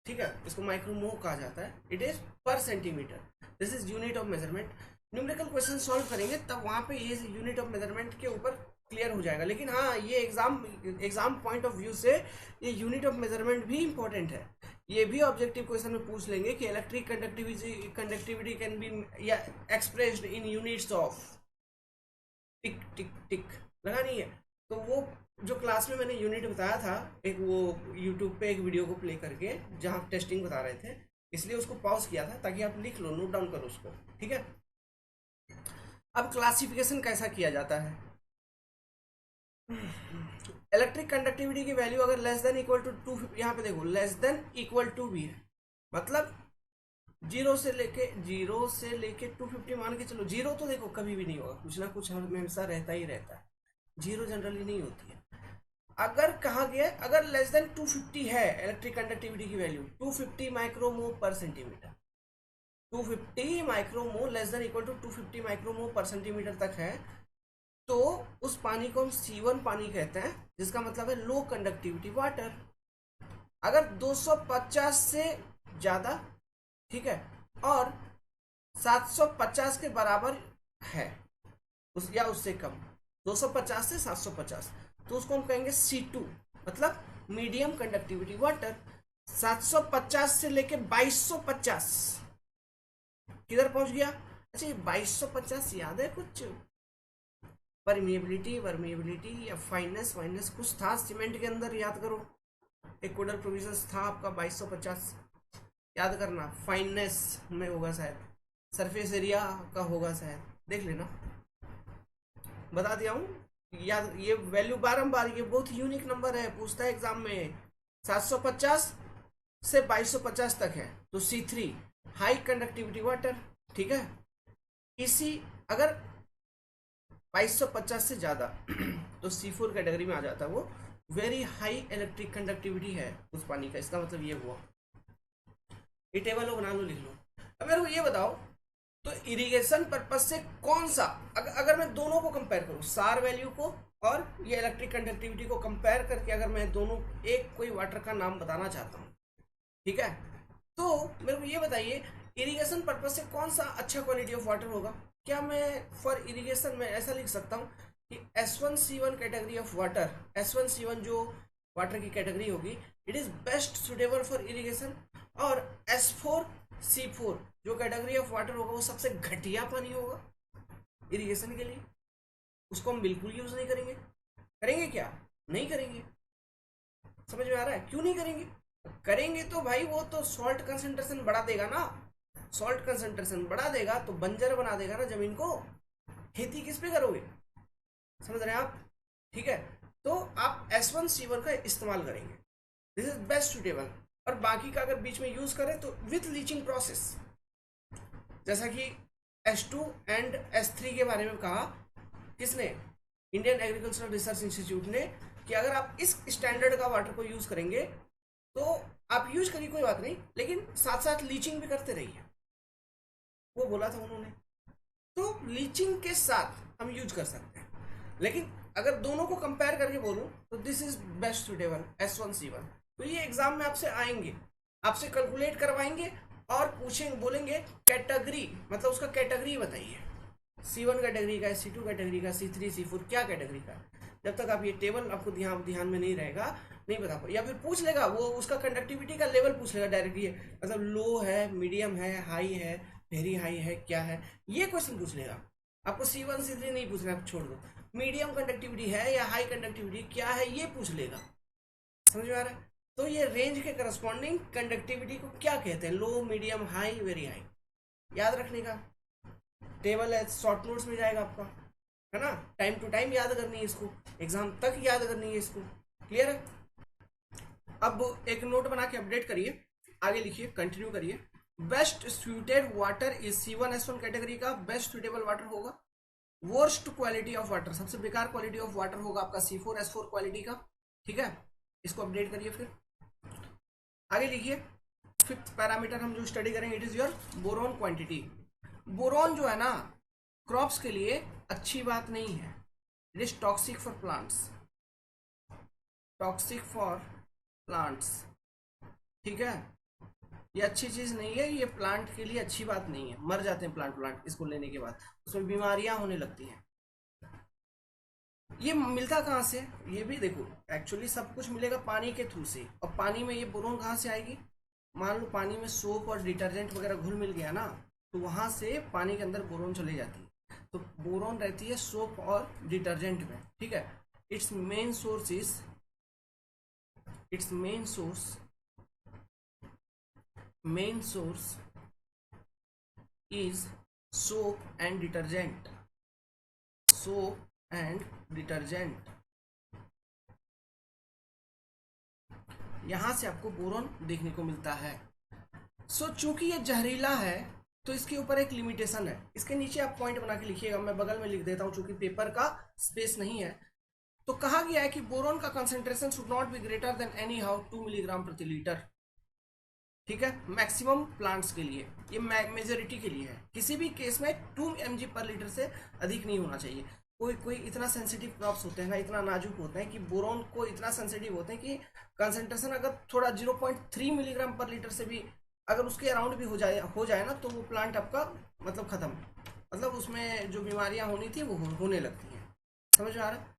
ठीक है, इसको माइक्रोमो कहा जाता है। इट इज पर centimetre, this is unit of measurement. Numerical question solve करेंगे तब वहां पे ये यूनिट ऑफ मेजरमेंट के ऊपर क्लियर हो जाएगा। लेकिन हाँ, ये एग्जाम पॉइंट ऑफ व्यू से ये यूनिट ऑफ मेजरमेंट भी इंपॉर्टेंट है। ये भी ऑब्जेक्टिव क्वेश्चन में पूछ लेंगे कि इलेक्ट्रिक कंडक्टिविटी कैन बी या एक्सप्रेस्ड इन यूनिट्स ऑफ टिक टिक टिक, लगा नहीं है। तो वो जो क्लास में मैंने यूनिट बताया था, एक वो यूट्यूब पे एक वीडियो को प्ले करके जहाँ टेस्टिंग बता रहे थे, इसलिए उसको पॉज किया था ताकि आप लिख लो, नोट डाउन करो उसको, ठीक है। अब क्लासिफिकेशन कैसा किया जाता है। इलेक्ट्रिक कंडक्टिविटी की वैल्यू अगर लेस देन इक्वल टू 2, यहाँ पे देखो लेस देन इक्वल टू भी है, मतलब 0 से लेके 250 मान के चलो। 0 तो देखो कभी भी नहीं होगा, कुछ ना कुछ हमेशा रहता ही रहता है, 0 जनरली नहीं होती है। अगर कहा गया अगर लेस देन 250 है इलेक्ट्रिक कंडक्टिविटी की value 250 micromho per centimetre, 250 micromho less than equal to 250 micromho per centimetre तक है, तो उस पानी को हम C1 पानी कहते हैं, जिसका मतलब है लो कंडक्टिविटी वाटर। अगर 250 से ज्यादा, ठीक है, और 750 के बराबर है या उससे कम, 250 से 750, तो उसको हम कहेंगे C2, मतलब मीडियम कंडक्टिविटी वाटर। 750 से लेके 2250 किधर पहुंच गया। अच्छा, ये 2250 याद है कुछ? परमिएबिलिटी या फाइनेस कुछ था सीमेंट के अंदर, याद करो। एक कोडल प्रोविजंस था आपका 2250, याद करना। फाइनेस में होगा शायद, सरफेस एरिया का होगा शायद, देख लेना, बता दिया हूँ याद। ये वैल्यू बारंबार, ये बहुत यूनिक नंबर है, पूछता है एग्जाम में। 750 से 2250 तक है तो C3 हाई कंडक्टिविटी वाटर, ठीक है। इसी अगर 2250 से ज्यादा तो C4 कैटेगरी में आ जाता है, वो वेरी हाई इलेक्ट्रिक कंडक्टिविटी है उस पानी का, इसका मतलब ये हुआ। ये टेबल बना लो, लिख लो। अब मेरे को ये बताओ, तो इरिगेशन पर्पज से कौन सा, अगर मैं दोनों को कंपेयर करूं, सार वैल्यू को और ये इलेक्ट्रिक कंडक्टिविटी को कंपेयर करके, अगर मैं दोनों एक कोई वाटर का नाम बताना चाहता हूं, ठीक है, तो मेरे को ये बताइए इरिगेशन पर्पज से कौन सा अच्छा क्वालिटी ऑफ वाटर होगा। क्या मैं फॉर इरिगेशन में ऐसा लिख सकता हूँ कि S1C1 category of water, S1C1 जो वाटर की कैटेगरी होगी, it is best suitable for irrigation, और S4C4 जो कैटेगरी ऑफ वाटर होगा वो सबसे घटिया पानी होगा इरिगेशन के लिए, उसको हम बिल्कुल यूज नहीं करेंगे। करेंगे क्या? नहीं करेंगे। समझ में आ रहा है क्यों नहीं करेंगे? करेंगे तो भाई वो तो सॉल्ट कंसेंट्रेशन बढ़ा देगा ना, सॉल्ट कंसेंट्रेशन बढ़ा देगा तो बंजर बना देगा ना जमीन को, खेती किस पे करोगे? समझ रहे हैं आप? ठीक है, तो आप S1C1 का इस्तेमाल करेंगे, दिस इज बेस्ट सुटेबल। और बाकी का अगर बीच में यूज करें तो विथ लीचिंग प्रोसेस, जैसा कि S2 एंड S3 के बारे में कहा किसने? इंडियन एग्रीकल्चरल रिसर्च इंस्टीट्यूट ने, कि अगर आप इस स्टैंडर्ड का वाटर को यूज करेंगे तो आप यूज करिए, कोई बात नहीं, लेकिन साथ साथ लीचिंग भी करते रहिए, वो बोला था उन्होंने। तो लीचिंग के साथ हम यूज कर सकते हैं, लेकिन अगर दोनों को कंपेयर करके बोलूं तो this is best suitable S1C1। तो ये एग्जाम में आपसे आएंगे, आपसे कैलकुलेट करवाएंगे और पूछेंगे, बोलेंगे कैटेगरी, मतलब उसका कैटेगरी बताइए, C1 कैटेगरी का है, C2 कैटेगरी का, C3 C4 क्या कैटेगरी का। जब तक आप ये टेबल आपको ध्यान में नहीं रहेगा, नहीं बता पाओ, या फिर पूछ लेगा वो उसका कंडक्टिविटी का लेवल पूछ लेगा डायरेक्टली, मतलब लो है, मीडियम है, हाई है, वेरी हाई है, क्या है, ये क्वेश्चन पूछ लेगा। आपको C1 C3 नहीं पूछना, आप छोड़ दो। मीडियम कंडक्टिविटी है या हाई कंडक्टिविटी क्या है, ये पूछ लेगा। समझ में आ रहा है? तो ये रेंज के करस्पॉन्डिंग कंडक्टिविटी को क्या कहते हैं? लो, मीडियम, हाई, वेरी हाई। याद रखने का टेबल है, शॉर्ट नोट्स में जाएगा आपका, है ना। टाइम टू टाइम याद करनी है इसको, एग्जाम तक याद करनी है इसको। क्लियर है? अब एक नोट बना के अपडेट करिए, आगे लिखिए, कंटिन्यू करिए। Best suited water is C1H1 category का बेस्ट सुटेबल वाटर होगा। वर्स्ट क्वालिटी ऑफ वाटर, सबसे बेकार क्वालिटी ऑफ वाटर होगा आपका C4H4 क्वालिटी का। ठीक है, इसको अपडेट करिए। फिर आगे लिखिए, फिफ्थ पैरामीटर हम जो स्टडी करेंगे it is your boron quantity. Boron जो है ना क्रॉप्स के लिए अच्छी बात नहीं है, it is toxic for plants, toxic for plants. ठीक है, ये अच्छी चीज नहीं है, ये प्लांट के लिए अच्छी बात नहीं है, मर जाते हैं प्लांट इसको लेने के बाद, उसमें बीमारियां होने लगती हैं। ये मिलता कहाँ से, ये भी देखो, एक्चुअली सब कुछ मिलेगा पानी के थ्रू से, और पानी में ये बोरोन कहाँ से आएगी। मान लो पानी में सोप और डिटर्जेंट वगैरह घुल मिल गया ना, तो वहां से पानी के अंदर बोरोन चली जाती है, तो बोरोन रहती है सोप और डिटर्जेंट में। ठीक है, it's main source is, it's main source is soap and detergent, soap and detergent। यहां से आपको बोरोन देखने को मिलता है। चूंकि ये जहरीला है तो इसके ऊपर एक लिमिटेशन है, इसके नीचे आप पॉइंट बना के लिखिएगा, मैं बगल में लिख देता हूं चूंकि पेपर का स्पेस नहीं है। तो कहा गया है कि बोरोन का concentration should not be greater then any how 2 milligram प्रति लीटर। ठीक है, मैक्सिमम प्लांट्स के लिए, ये मेजोरिटी के लिए है, किसी भी केस में 2 mg पर लीटर से अधिक नहीं होना चाहिए। कोई इतना सेंसिटिव क्रॉप्स होते हैं ना, इतना नाजुक होते हैं कि बोरोन को इतना सेंसिटिव होते हैं कि कंसंट्रेशन अगर थोड़ा 0.3 मिलीग्राम पर लीटर से भी अगर उसके अराउंड भी हो जाए ना, तो वो प्लांट आपका मतलब खत्म, मतलब उसमें जो बीमारियां होनी थी वो होने लगती हैं। समझ में आ रहा है।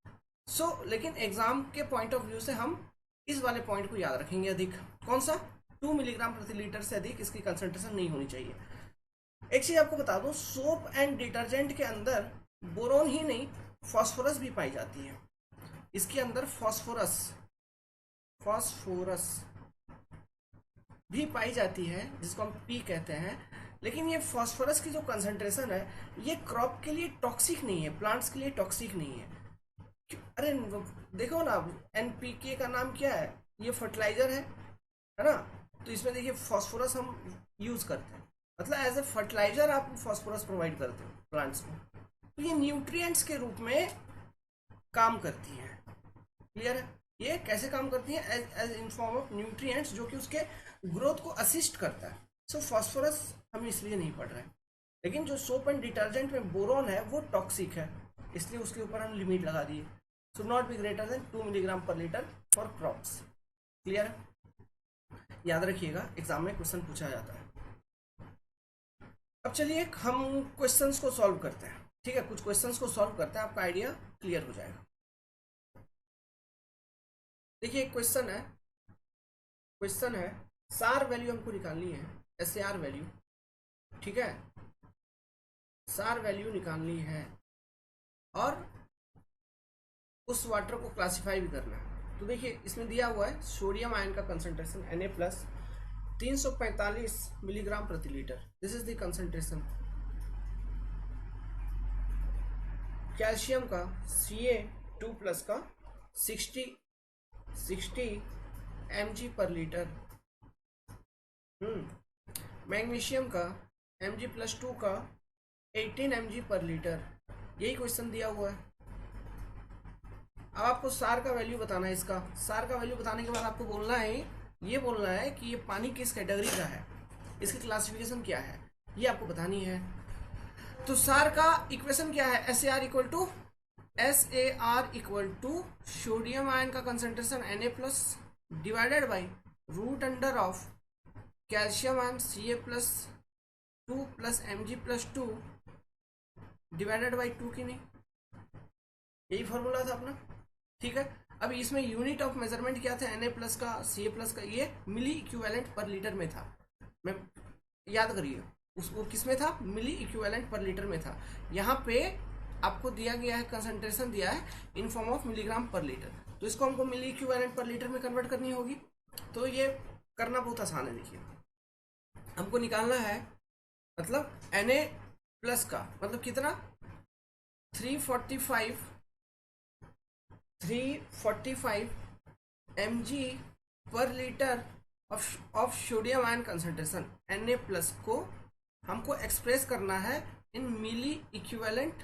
लेकिन एग्जाम के पॉइंट ऑफ व्यू से हम इस वाले पॉइंट को याद रखेंगे, अधिक कौन सा, 2 मिलीग्राम प्रति लीटर से अधिक इसकी कंसंट्रेशन नहीं होनी चाहिए। एक चीज आपको बता दूं, सोप एंड डिटर्जेंट के अंदर बोरोन ही नहीं फास्फोरस भी पाई जाती है। इसके अंदर फास्फोरस भी पाई जाती है, जिसको हम पी कहते हैं। लेकिन ये फास्फोरस की जो कंसंट्रेशन है ये क्रॉप के लिए टॉक्सिक नहीं है, प्लांट्स के लिए टॉक्सिक नहीं है। अरे देखो ना, NPK का नाम क्या है, ये फर्टिलाइजर है ना, तो इसमें देखिए फास्फोरस हम यूज करते हैं, मतलब एज ए फर्टिलाइजर आप फास्फोरस प्रोवाइड करते हो प्लांट्स को, तो ये न्यूट्रिएंट्स के रूप में काम करती है। क्लियर है, ये कैसे काम करती है, as in form of nutrients जो कि उसके ग्रोथ को असिस्ट करता है। फास्फोरस हम इसलिए नहीं पढ़ रहे हैं, लेकिन जो सोप एंड डिटर्जेंट में बोरोन है वो टॉक्सिक है, इसलिए उसके ऊपर हम लिमिट लगा दिए, should not be greater then 2 milligram per litre for crops. Clear है, याद रखिएगा एग्जाम में क्वेश्चन पूछा जाता है। अब चलिए हम क्वेश्चंस को सॉल्व करते हैं। ठीक है, कुछ क्वेश्चंस को सॉल्व करते हैं, आपका आइडिया क्लियर हो जाएगा। देखिए एक क्वेश्चन है सार वैल्यू हमको निकालनी है, SAR वैल्यू। ठीक है, सार वैल्यू निकालनी है और उस वाटर को क्लासिफाई भी करना है। तो देखिए इसमें दिया हुआ है सोडियम आयन का कंसंट्रेशन Na+ 345 मिलीग्राम प्रति litre, this is the concentration. Calcium का Ca2+ का 60 mg पर लीटर। मैग्नीशियम का Mg+2 का 18 mg पर लीटर, यही क्वेश्चन दिया हुआ है। अब आपको सार का वैल्यू बताना है। इसका सार का वैल्यू बताने के बाद आपको बोलना है, ये बोलना है कि ये पानी किस कैटेगरी का है, इसकी क्लासिफिकेशन क्या है, ये आपको बतानी है। तो सार का इक्वेशन क्या है, SAR equal to sodium ion का concentration Na+ divided by root under of calcium ion Ca+2 + Mg+2 divided by 2 की नहीं, यही फॉर्मूला था अपना। ठीक है, अब इसमें यूनिट ऑफ मेजरमेंट क्या था, Na+ का Ca+ का, ये मिली इक्विवेलेंट पर लीटर में था। मैं याद करिए उसको किस में था, मिली इक्विवेलेंट पर लीटर में था। यहाँ पे आपको दिया गया है, कंसंट्रेशन दिया है इन form of milligram per litre, तो इसको हमको मिली इक्विवेलेंट पर लीटर में कन्वर्ट करनी होगी। तो ये करना बहुत आसान है। देखिए हमको निकालना है, मतलब Na+ का मतलब कितना, 345 mg पर litre of sodium ion concentration Na+ को हमको एक्सप्रेस करना है इन मिली इक्विवेलेंट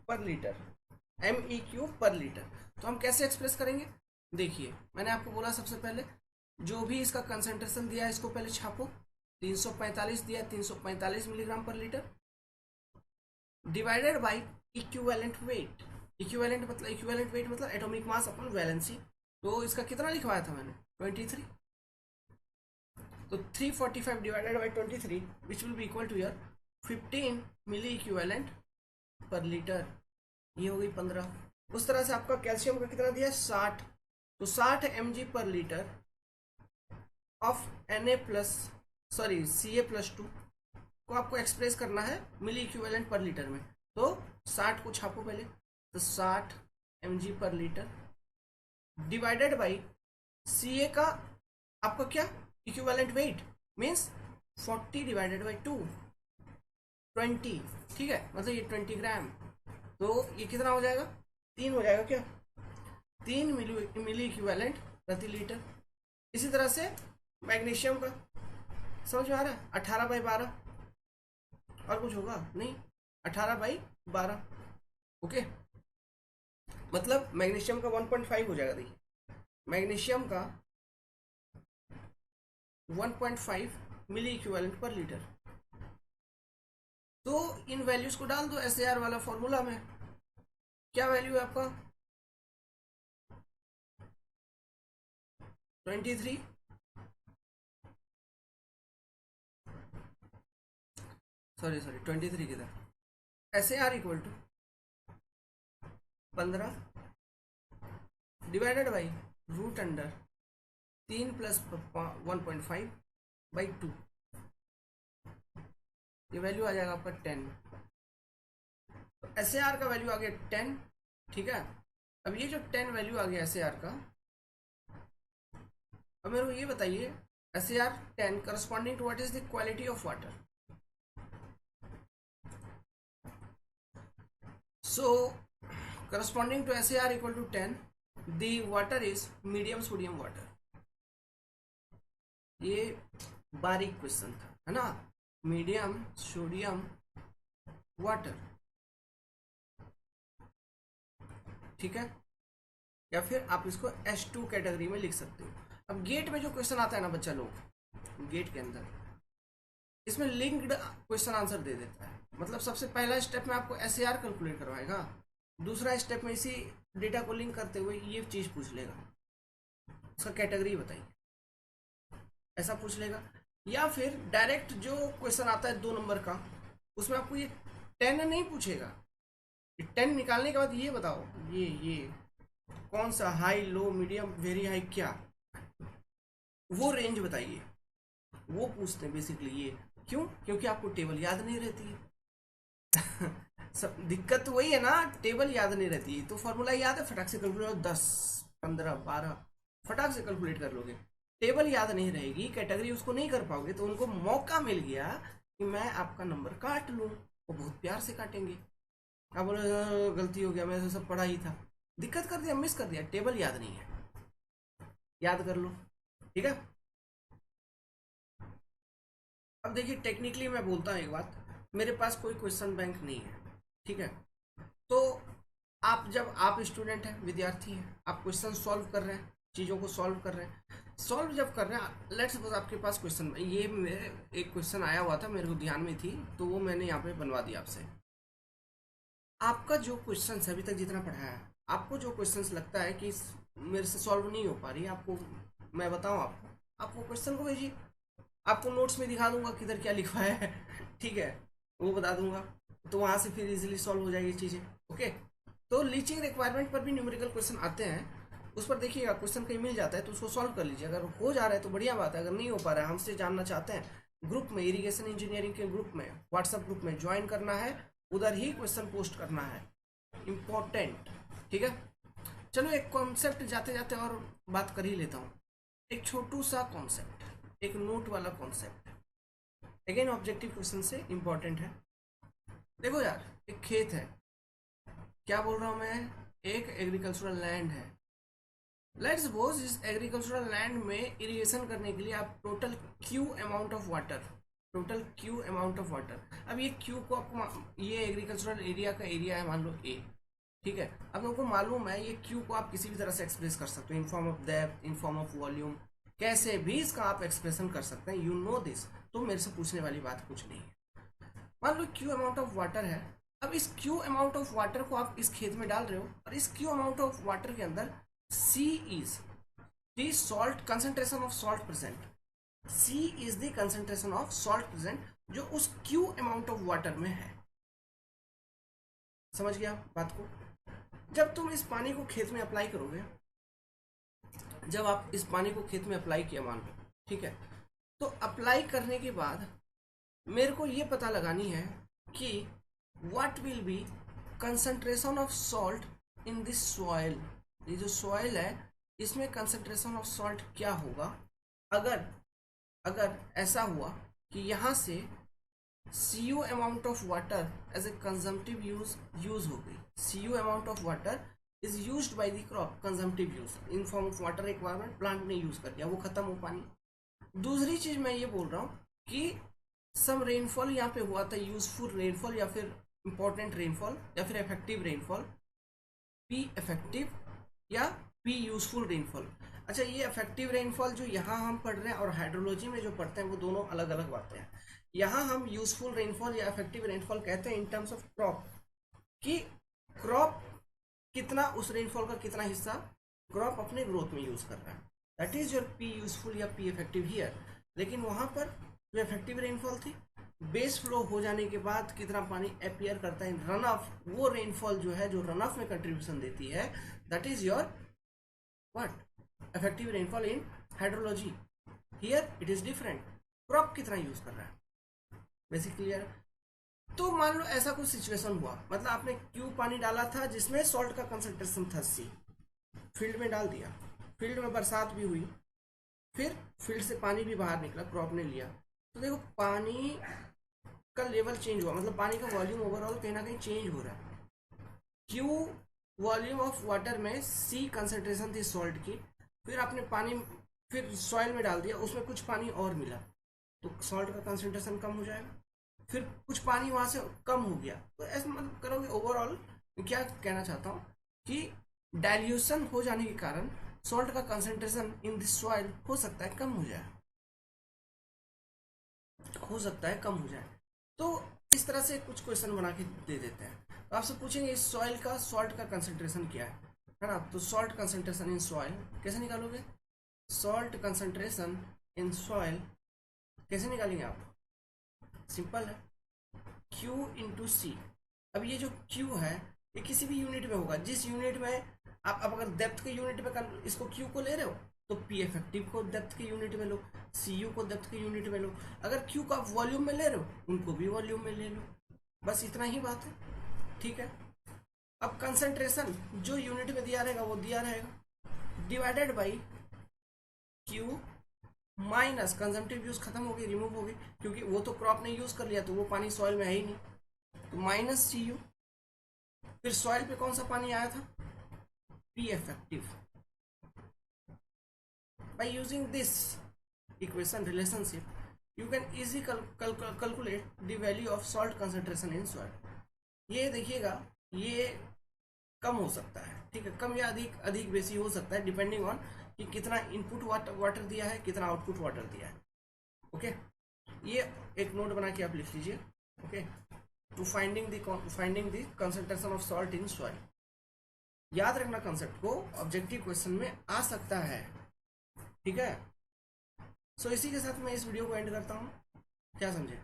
पर लीटर, MEQ पर लीटर। तो हम कैसे एक्सप्रेस करेंगे? देखिए, मैंने आपको बोला सबसे पहले जो भी इसका कंसंट्रेशन दिया है इसको पहले छापो। 345 दिया, 345 milligram per litre divided by equivalent weight. Equivalent weight मतलब एटॉमिक मास अपन वैलेंसी। तो इसका कितना लिखवाया था मैंने? 23। तो 345 divided by 23 which will be equal to your 15 milli equivalent per litre. ये हो गई 15। उस तरह से आपका कैल्शियम का कितना दिया? 60। तो 60 mg पर लीटर ऑफ Ca+2 को आपको एक्सप्रेस करना है मिली इक्विवेलेंट पर लीटर में। तो 60 को छापो पहले, तो 60 mg पर लीटर डिवाइडेड बाई Ca का आपका क्या equivalent weight means 40 divided by 2 20, ठीक है, मतलब ये 20 ग्राम। तो ये कितना हो जाएगा? 3 हो जाएगा क्या? 3 मिली इक्विवेलेंट प्रति लीटर। इसी तरह से मैग्नीशियम का समझ में आ रहा है? 18/12 और कुछ होगा नहीं, 18/12 ओके। मतलब मैग्नीशियम का 1.5 हो जाएगा। देखिए मैग्नीशियम का 1.5 मिली इक्विवेलेंट पर लीटर। तो इन वैल्यूज को डाल दो SAR वाला फॉर्मूला में। क्या वैल्यू है आपका? 23 सॉरी 23 किधर? SAR equal to 15 divided by root under 3 + 1.5/2। ये वैल्यू आ जाएगा आपका 10। तो SAR का वैल्यू आ गया 10, ठीक है। अब ये जो 10 वैल्यू आ गया SAR का, अब मेरे को ये बताइए SAR 10 corresponding to what is the quality of water. So corresponding to SAR equal to 10 the water is medium sodium water. ये बारीक क्वेश्चन था, है ना? मीडियम सोडियम वाटर, ठीक है। या फिर आप इसको H2 कैटेगरी में लिख सकते हो। अब गेट में जो क्वेश्चन आता है ना बच्चा लोग, गेट के अंदर इसमें लिंक्ड क्वेश्चन आंसर दे देता है। मतलब सबसे पहला स्टेप में आपको SAR कैलकुलेट करवाएगा, दूसरा स्टेप में इसी डेटा को लिंक करते हुए ये चीज पूछ लेगा, उसका कैटेगरी बताइए, ऐसा पूछ लेगा। या फिर डायरेक्ट जो क्वेश्चन आता है 2 नंबर का, उसमें आपको ये 10 नहीं पूछेगा। 10 निकालने के बाद ये बताओ ये कौन सा high low medium very high, क्या वो रेंज बताइए, वो पूछते हैं बेसिकली। ये क्यों? क्योंकि आपको टेबल याद नहीं रहती है। सब दिक्कत तो वही है ना, टेबल याद नहीं रहती है। तो फॉर्मूला याद है, फटाक से कैलकुलेट 10 15 12 फटाक से कैलकुलेट कर लोगे। टेबल याद नहीं रहेगी, कैटेगरी उसको नहीं कर पाओगे, तो उनको मौका मिल गया कि मैं आपका नंबर काट लूँ। वो बहुत प्यार से काटेंगे। आप बोले गलती हो गया, मैं तो सब पढ़ा ही था, दिक्कत कर दिया, मिस कर दिया, टेबल याद नहीं है, याद कर लो, ठीक है। अब देखिए टेक्निकली मैं बोलता हूँ एक बात, मेरे पास कोई क्वेश्चन बैंक नहीं है, ठीक है। तो आप जब आप स्टूडेंट हैं, विद्यार्थी हैं, आप क्वेश्चन सॉल्व कर रहे हैं, चीज़ों को सॉल्व कर रहे हैं, सॉल्व जब कर रहे हैं, लेट्स सपोज आपके पास क्वेश्चन, ये मेरे एक क्वेश्चन आया हुआ था, मेरे को ध्यान में थी, तो वो मैंने यहाँ पे बनवा दिया आपसे। आपका जो क्वेश्चन अभी तक जितना पढ़ाया है, आपको जो क्वेश्चन लगता है कि मेरे से सॉल्व नहीं हो पा रही, आपको मैं बताऊँ आपको, आप वो क्वेश्चन को भेजिए, आपको नोट्स में दिखा दूंगा किधर क्या लिखा है, ठीक है, वो बता दूंगा, तो वहां से फिर इजीली सॉल्व हो जाएगी चीज़ें, ओके। तो लीचिंग रिक्वायरमेंट पर भी न्यूमेरिकल क्वेश्चन आते हैं, उस पर देखिएगा, क्वेश्चन कहीं मिल जाता है तो उसको सॉल्व कर लीजिए। अगर हो जा रहा है तो बढ़िया बात है, अगर नहीं हो पा रहा है, हमसे जानना चाहते हैं, ग्रुप में, इरिगेशन इंजीनियरिंग के ग्रुप में, व्हाट्सएप ग्रुप में ज्वाइन करना है, उधर ही क्वेश्चन पोस्ट करना है, इम्पोर्टेंट, ठीक है। चलो एक कॉन्सेप्ट जाते जाते और बात कर ही लेता हूँ, एक छोटू सा कॉन्सेप्ट, एक नोट वाला कॉन्सेप्ट, अगेन ऑब्जेक्टिव क्वेश्चन से इंपॉर्टेंट है। देखो यार, एक खेत है, क्या बोल रहा हूँ मैं, एक एग्रीकल्चरल लैंड है, लेट्स सपोज इस एग्रीकल्चरल लैंड में इरिगेशन करने के लिए आप total Q amount of water, total Q amount of water, अब ये क्यू को आपको, ये एग्रीकल्चरल एरिया का एरिया है मान लो ए, ठीक है। अब हमको मालूम है ये क्यू को आप किसी भी तरह से एक्सप्रेस कर सकते हो, इन form of depth, in form of volume, कैसे भी इसका आप एक्सप्रेशन कर सकते हैं, यू नो दिस। तो मेरे से पूछने वाली बात कुछ नहीं है। मान लो क्यू अमाउंट ऑफ वाटर है, अब इस क्यू अमाउंट ऑफ वाटर को आप इस खेत में डाल रहे हो, और इस क्यू अमाउंट ऑफ वाटर के अंदर C is the salt concentration of salt present, C is the concentration of salt present जो उस Q amount of water में है। समझ गया बात को? जब तुम इस पानी को खेत में अप्लाई करोगे, जब आप इस पानी को खेत में अप्लाई किया मान लो, ठीक है, तो अप्लाई करने के बाद मेरे को ये पता लगानी है कि what will be concentration of salt in this soil, ये जो सॉइल है इसमें कंसंट्रेशन ऑफ सॉल्ट क्या होगा अगर अगर ऐसा हुआ कि यहाँ से Cu amount of water as a consumptive use हो गई। Cu amount of water is used by the crop, consumptive use in form of water requirement, plant ने यूज कर दिया, वो खत्म हो पानी। दूसरी चीज मैं ये बोल रहा हूँ कि सम रेनफॉल यहाँ पे हुआ था, यूजफुल रेनफॉल या फिर इंपॉर्टेंट रेनफॉल या फिर इफेक्टिव रेनफॉल, पी इफेक्टिव या पी यूजफुल रेनफॉल। अच्छा, ये इफेक्टिव रेनफॉल जो यहाँ हम पढ़ रहे हैं और हाइड्रोलॉजी में जो पढ़ते हैं वो दोनों अलग अलग बातें हैं। यहाँ हम यूजफुल रेनफॉल या इफेक्टिव रेनफॉल कहते हैं इन टर्म्स ऑफ क्रॉप, कि क्रॉप कितना, उस रेनफॉल का कितना हिस्सा क्रॉप अपने ग्रोथ में यूज कर रहा है, that is your P useful या पी इफेक्टिव हियर। लेकिन वहाँ पर जो इफेक्टिव रेनफॉल थी, बेस फ्लो हो जाने के बाद कितना पानी अपियर करता है इन रन ऑफ, वो रेनफॉल जो है जो रन ऑफ में कंट्रीब्यूशन देती है, that is your what effective rainfall in hydrology. Here it is different, crop कितना यूज कर रहा है, बेसिक क्लियर। तो मान लो ऐसा कुछ सिचुएशन हुआ, मतलब आपने क्यू पानी डाला था जिसमें सॉल्ट का कंसंट्रेशन था C, फील्ड में डाल दिया, फील्ड में बरसात भी हुई, फिर फील्ड से पानी भी बाहर निकला, क्रॉप ने लिया, तो देखो पानी का लेवल चेंज हुआ, मतलब पानी का वॉल्यूम ओवरऑल कहीं ना कहीं चेंज हो रहा है। क्यू वॉल्यूम ऑफ वाटर में C कंसंट्रेशन थी सॉल्ट की, फिर आपने पानी फिर सॉइल में डाल दिया, उसमें कुछ पानी और मिला, तो सॉल्ट का कंसंट्रेशन कम हो जाएगा, फिर कुछ पानी वहां से कम हो गया, तो ऐसा मतलब करोगे ओवरऑल। क्या कहना चाहता हूँ कि डाइल्यूशन हो जाने के कारण सॉल्ट का कंसंट्रेशन इन दिस सॉइल हो सकता है कम हो जाए, हो सकता है कम हो जाए। तो इस तरह से कुछ क्वेश्चन बना के दे देते हैं, तो आपसे पूछेंगे इस सॉइल का सॉल्ट का कंसंट्रेशन क्या है ना, तो सॉल्ट कंसंट्रेशन इन सॉइल कैसे निकालोगे, सॉल्ट कंसंट्रेशन इन सॉइल कैसे निकालेंगे आप, सिंपल है, Q इंटू सी। अब ये जो Q है ये किसी भी यूनिट में होगा, जिस यूनिट में आप, अब अगर डेप्थ के यूनिट में इसको Q को ले रहे हो तो P इफेक्टिव को डेप्थ के यूनिट में लो, Cu को डेप्थ के यूनिट में लो, अगर Q को आप वॉल्यूम में ले रहे हो उनको भी वॉल्यूम में ले लो, बस इतना ही बात है, ठीक है। अब कंसंट्रेशन जो यूनिट में दिया रहेगा वो दिया रहेगा, divided by Q minus consumptive use खत्म हो गई, रिमूव हो गई, क्योंकि वो तो क्रॉप ने यूज कर लिया तो वो पानी सॉइल में है ही नहीं, तो माइनस Cu, फिर सॉइल पे कौन सा पानी आया था, P effective. By using this equation relationship you can easy calculate the value of salt concentration in soil. ये देखिएगा ये कम हो सकता है, ठीक है, कम या अधिक, अधिक बेसी हो सकता है, डिपेंडिंग ऑन कि कितना इनपुट वाटर दिया है, कितना आउटपुट वाटर दिया है। ओके, ये एक नोट बना के आप लिख लीजिए। Okay, to finding the concentration of salt in soil, याद रखना कंसेप्ट को, ऑब्जेक्टिव क्वेश्चन में आ सकता है, ठीक है। सो इसी के साथ मैं इस वीडियो को एंड करता हूँ, क्या समझे।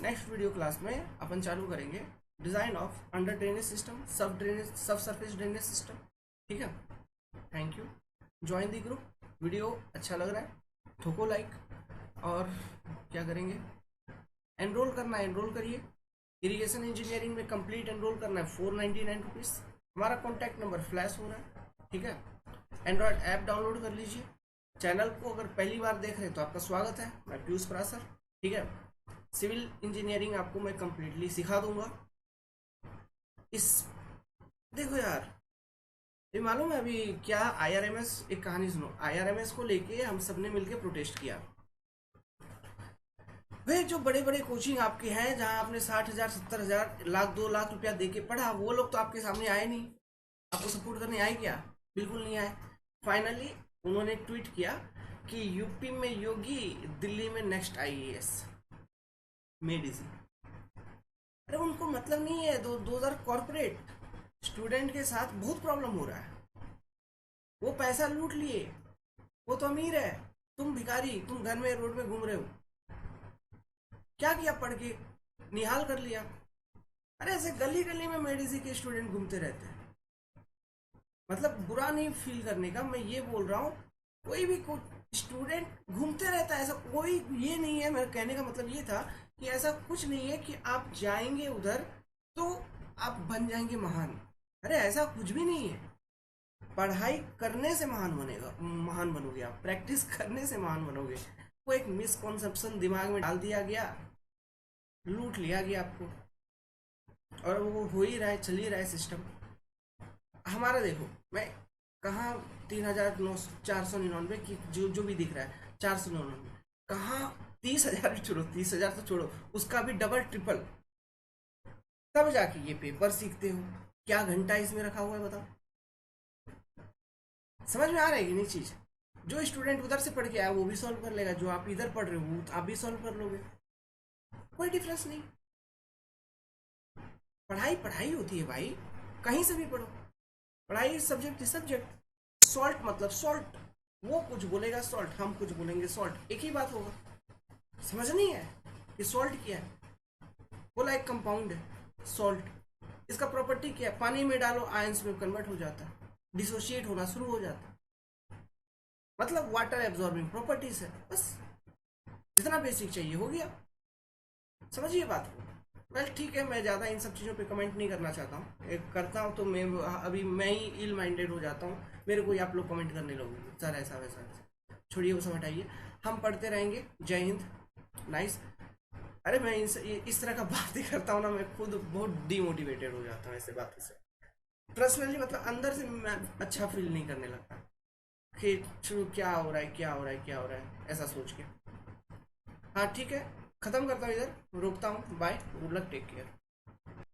नेक्स्ट वीडियो क्लास में अपन चालू करेंगे design of under drainage system, सब सरफेस ड्रेनेज सिस्टम, ठीक है। Thank you, join the group. Video अच्छा लग रहा है ठोको लाइक, और क्या करेंगे, एनरोल करना है एनरोल करिए। इरिगेशन इंजीनियरिंग में कंप्लीट एनरोल करना है 499 रुपीज़। हमारा कॉन्टैक्ट नंबर फ्लैश हो रहा है, ठीक है। एंड्रॉयड ऐप डाउनलोड कर लीजिए। चैनल को अगर पहली बार देख रहे हैं तो आपका स्वागत है, मैं पीयूष परासर, ठीक है। सिविल इंजीनियरिंग आपको मैं कंप्लीटली सिखा दूंगा। इस देखो यार ये मालूम है अभी क्या, आईआरएमएस, एक कहानी सुनो, आईआरएमएस को लेके हम सबने मिलके प्रोटेस्ट किया। वे जो बड़े बड़े कोचिंग आपके हैं जहां आपने 60,000 70,000 लाख 2 लाख रुपया दे के पढ़ा, वो लोग तो आपके सामने आए नहीं, आपको सपोर्ट करने आए क्या? बिल्कुल नहीं आए। फाइनली उन्होंने ट्वीट किया कि यूपी में योगी, दिल्ली में नेक्स्ट आईएएस, मेड इजी। अरे उनको मतलब नहीं है, दो उधर कॉर्पोरेट स्टूडेंट के साथ बहुत प्रॉब्लम हो रहा है, वो पैसा लूट लिए, वो तो अमीर है, तुम भिखारी, तुम घर में रोड में घूम रहे हो। क्या किया पढ़ के? निहाल कर लिया। अरे ऐसे गली गली में मेडिसी के स्टूडेंट घूमते रहते हैं। मतलब बुरा नहीं फील करने का, मैं ये बोल रहा हूँ, कोई भी स्टूडेंट घूमते रहता है, ऐसा कोई ये नहीं है। मेरा कहने का मतलब ये था कि ऐसा कुछ नहीं है कि आप जाएंगे उधर तो आप बन जाएंगे महान। अरे ऐसा कुछ भी नहीं है। पढ़ाई करने से महान बनेगा, महान बनोगे आप, प्रैक्टिस करने से महान बनोगे। वो एक मिसकॉन्सेप्शन दिमाग में डाल दिया गया, लूट लिया गया आपको, और वो हो ही रहा है, चल ही रहा है सिस्टम हमारा। देखो मैं कहाँ 3,499 की जो भी दिख रहा है 499, कहाँ 30,000 भी छोड़ो, 30,000 तो छोड़ो, उसका भी डबल ट्रिपल, तब जाके ये पेपर सीखते हो। क्या घंटा इसमें रखा हुआ है बताओ? समझ में आ रहा है कि नहीं चीज? जो स्टूडेंट उधर से पढ़ के आया वो भी सॉल्व कर लेगा, जो आप इधर पढ़ रहे हो वो आप भी सॉल्व कर लोगे, कोई डिफरेंस नहीं। पढ़ाई पढ़ाई होती है भाई, कहीं से भी पढ़ो। पढ़ाई सब्जेक्ट सब्जेक्ट, सॉल्ट मतलब सॉल्ट, वो कुछ बोलेगा सॉल्ट, हम कुछ बोलेंगे सॉल्ट, एक ही बात होगा। समझ नहीं है कि सॉल्ट क्या है? बोला एक कंपाउंड है सॉल्ट, इसका प्रॉपर्टी क्या है? पानी में डालो आयंस में कन्वर्ट हो जाता है, डिसोशिएट होना शुरू हो जाता है, मतलब वाटर एब्जॉर्बिंग प्रॉपर्टीज है। बस जितना बेसिक चाहिए हो गया, समझिए बात को। वेल ठीक है, मैं ज़्यादा इन सब चीज़ों पे कमेंट नहीं करना चाहता हूँ, एक करता हूँ तो मैं अभी मैं ही इल माइंडेड हो जाता हूँ, मेरे को ही आप लोग कमेंट करने लगोगे सर ऐसा वैसा। छोड़िए वो सब हटाइए, हम पढ़ते रहेंगे। जय हिंद। नाइस। अरे मैं इस तरह का बात ही करता हूँ ना, मैं खुद बहुत डीमोटिवेटेड हो जाता हूँ ऐसे बातों से, पर्सनली, मतलब अंदर से मैं अच्छा फील नहीं करने लगता कि क्या हो रहा है, क्या हो रहा है, क्या हो रहा है, ऐसा सोच के। हाँ ठीक है, ख़त्म करता हूँ इधर, रोकता हूँ। Bye, good luck, take care.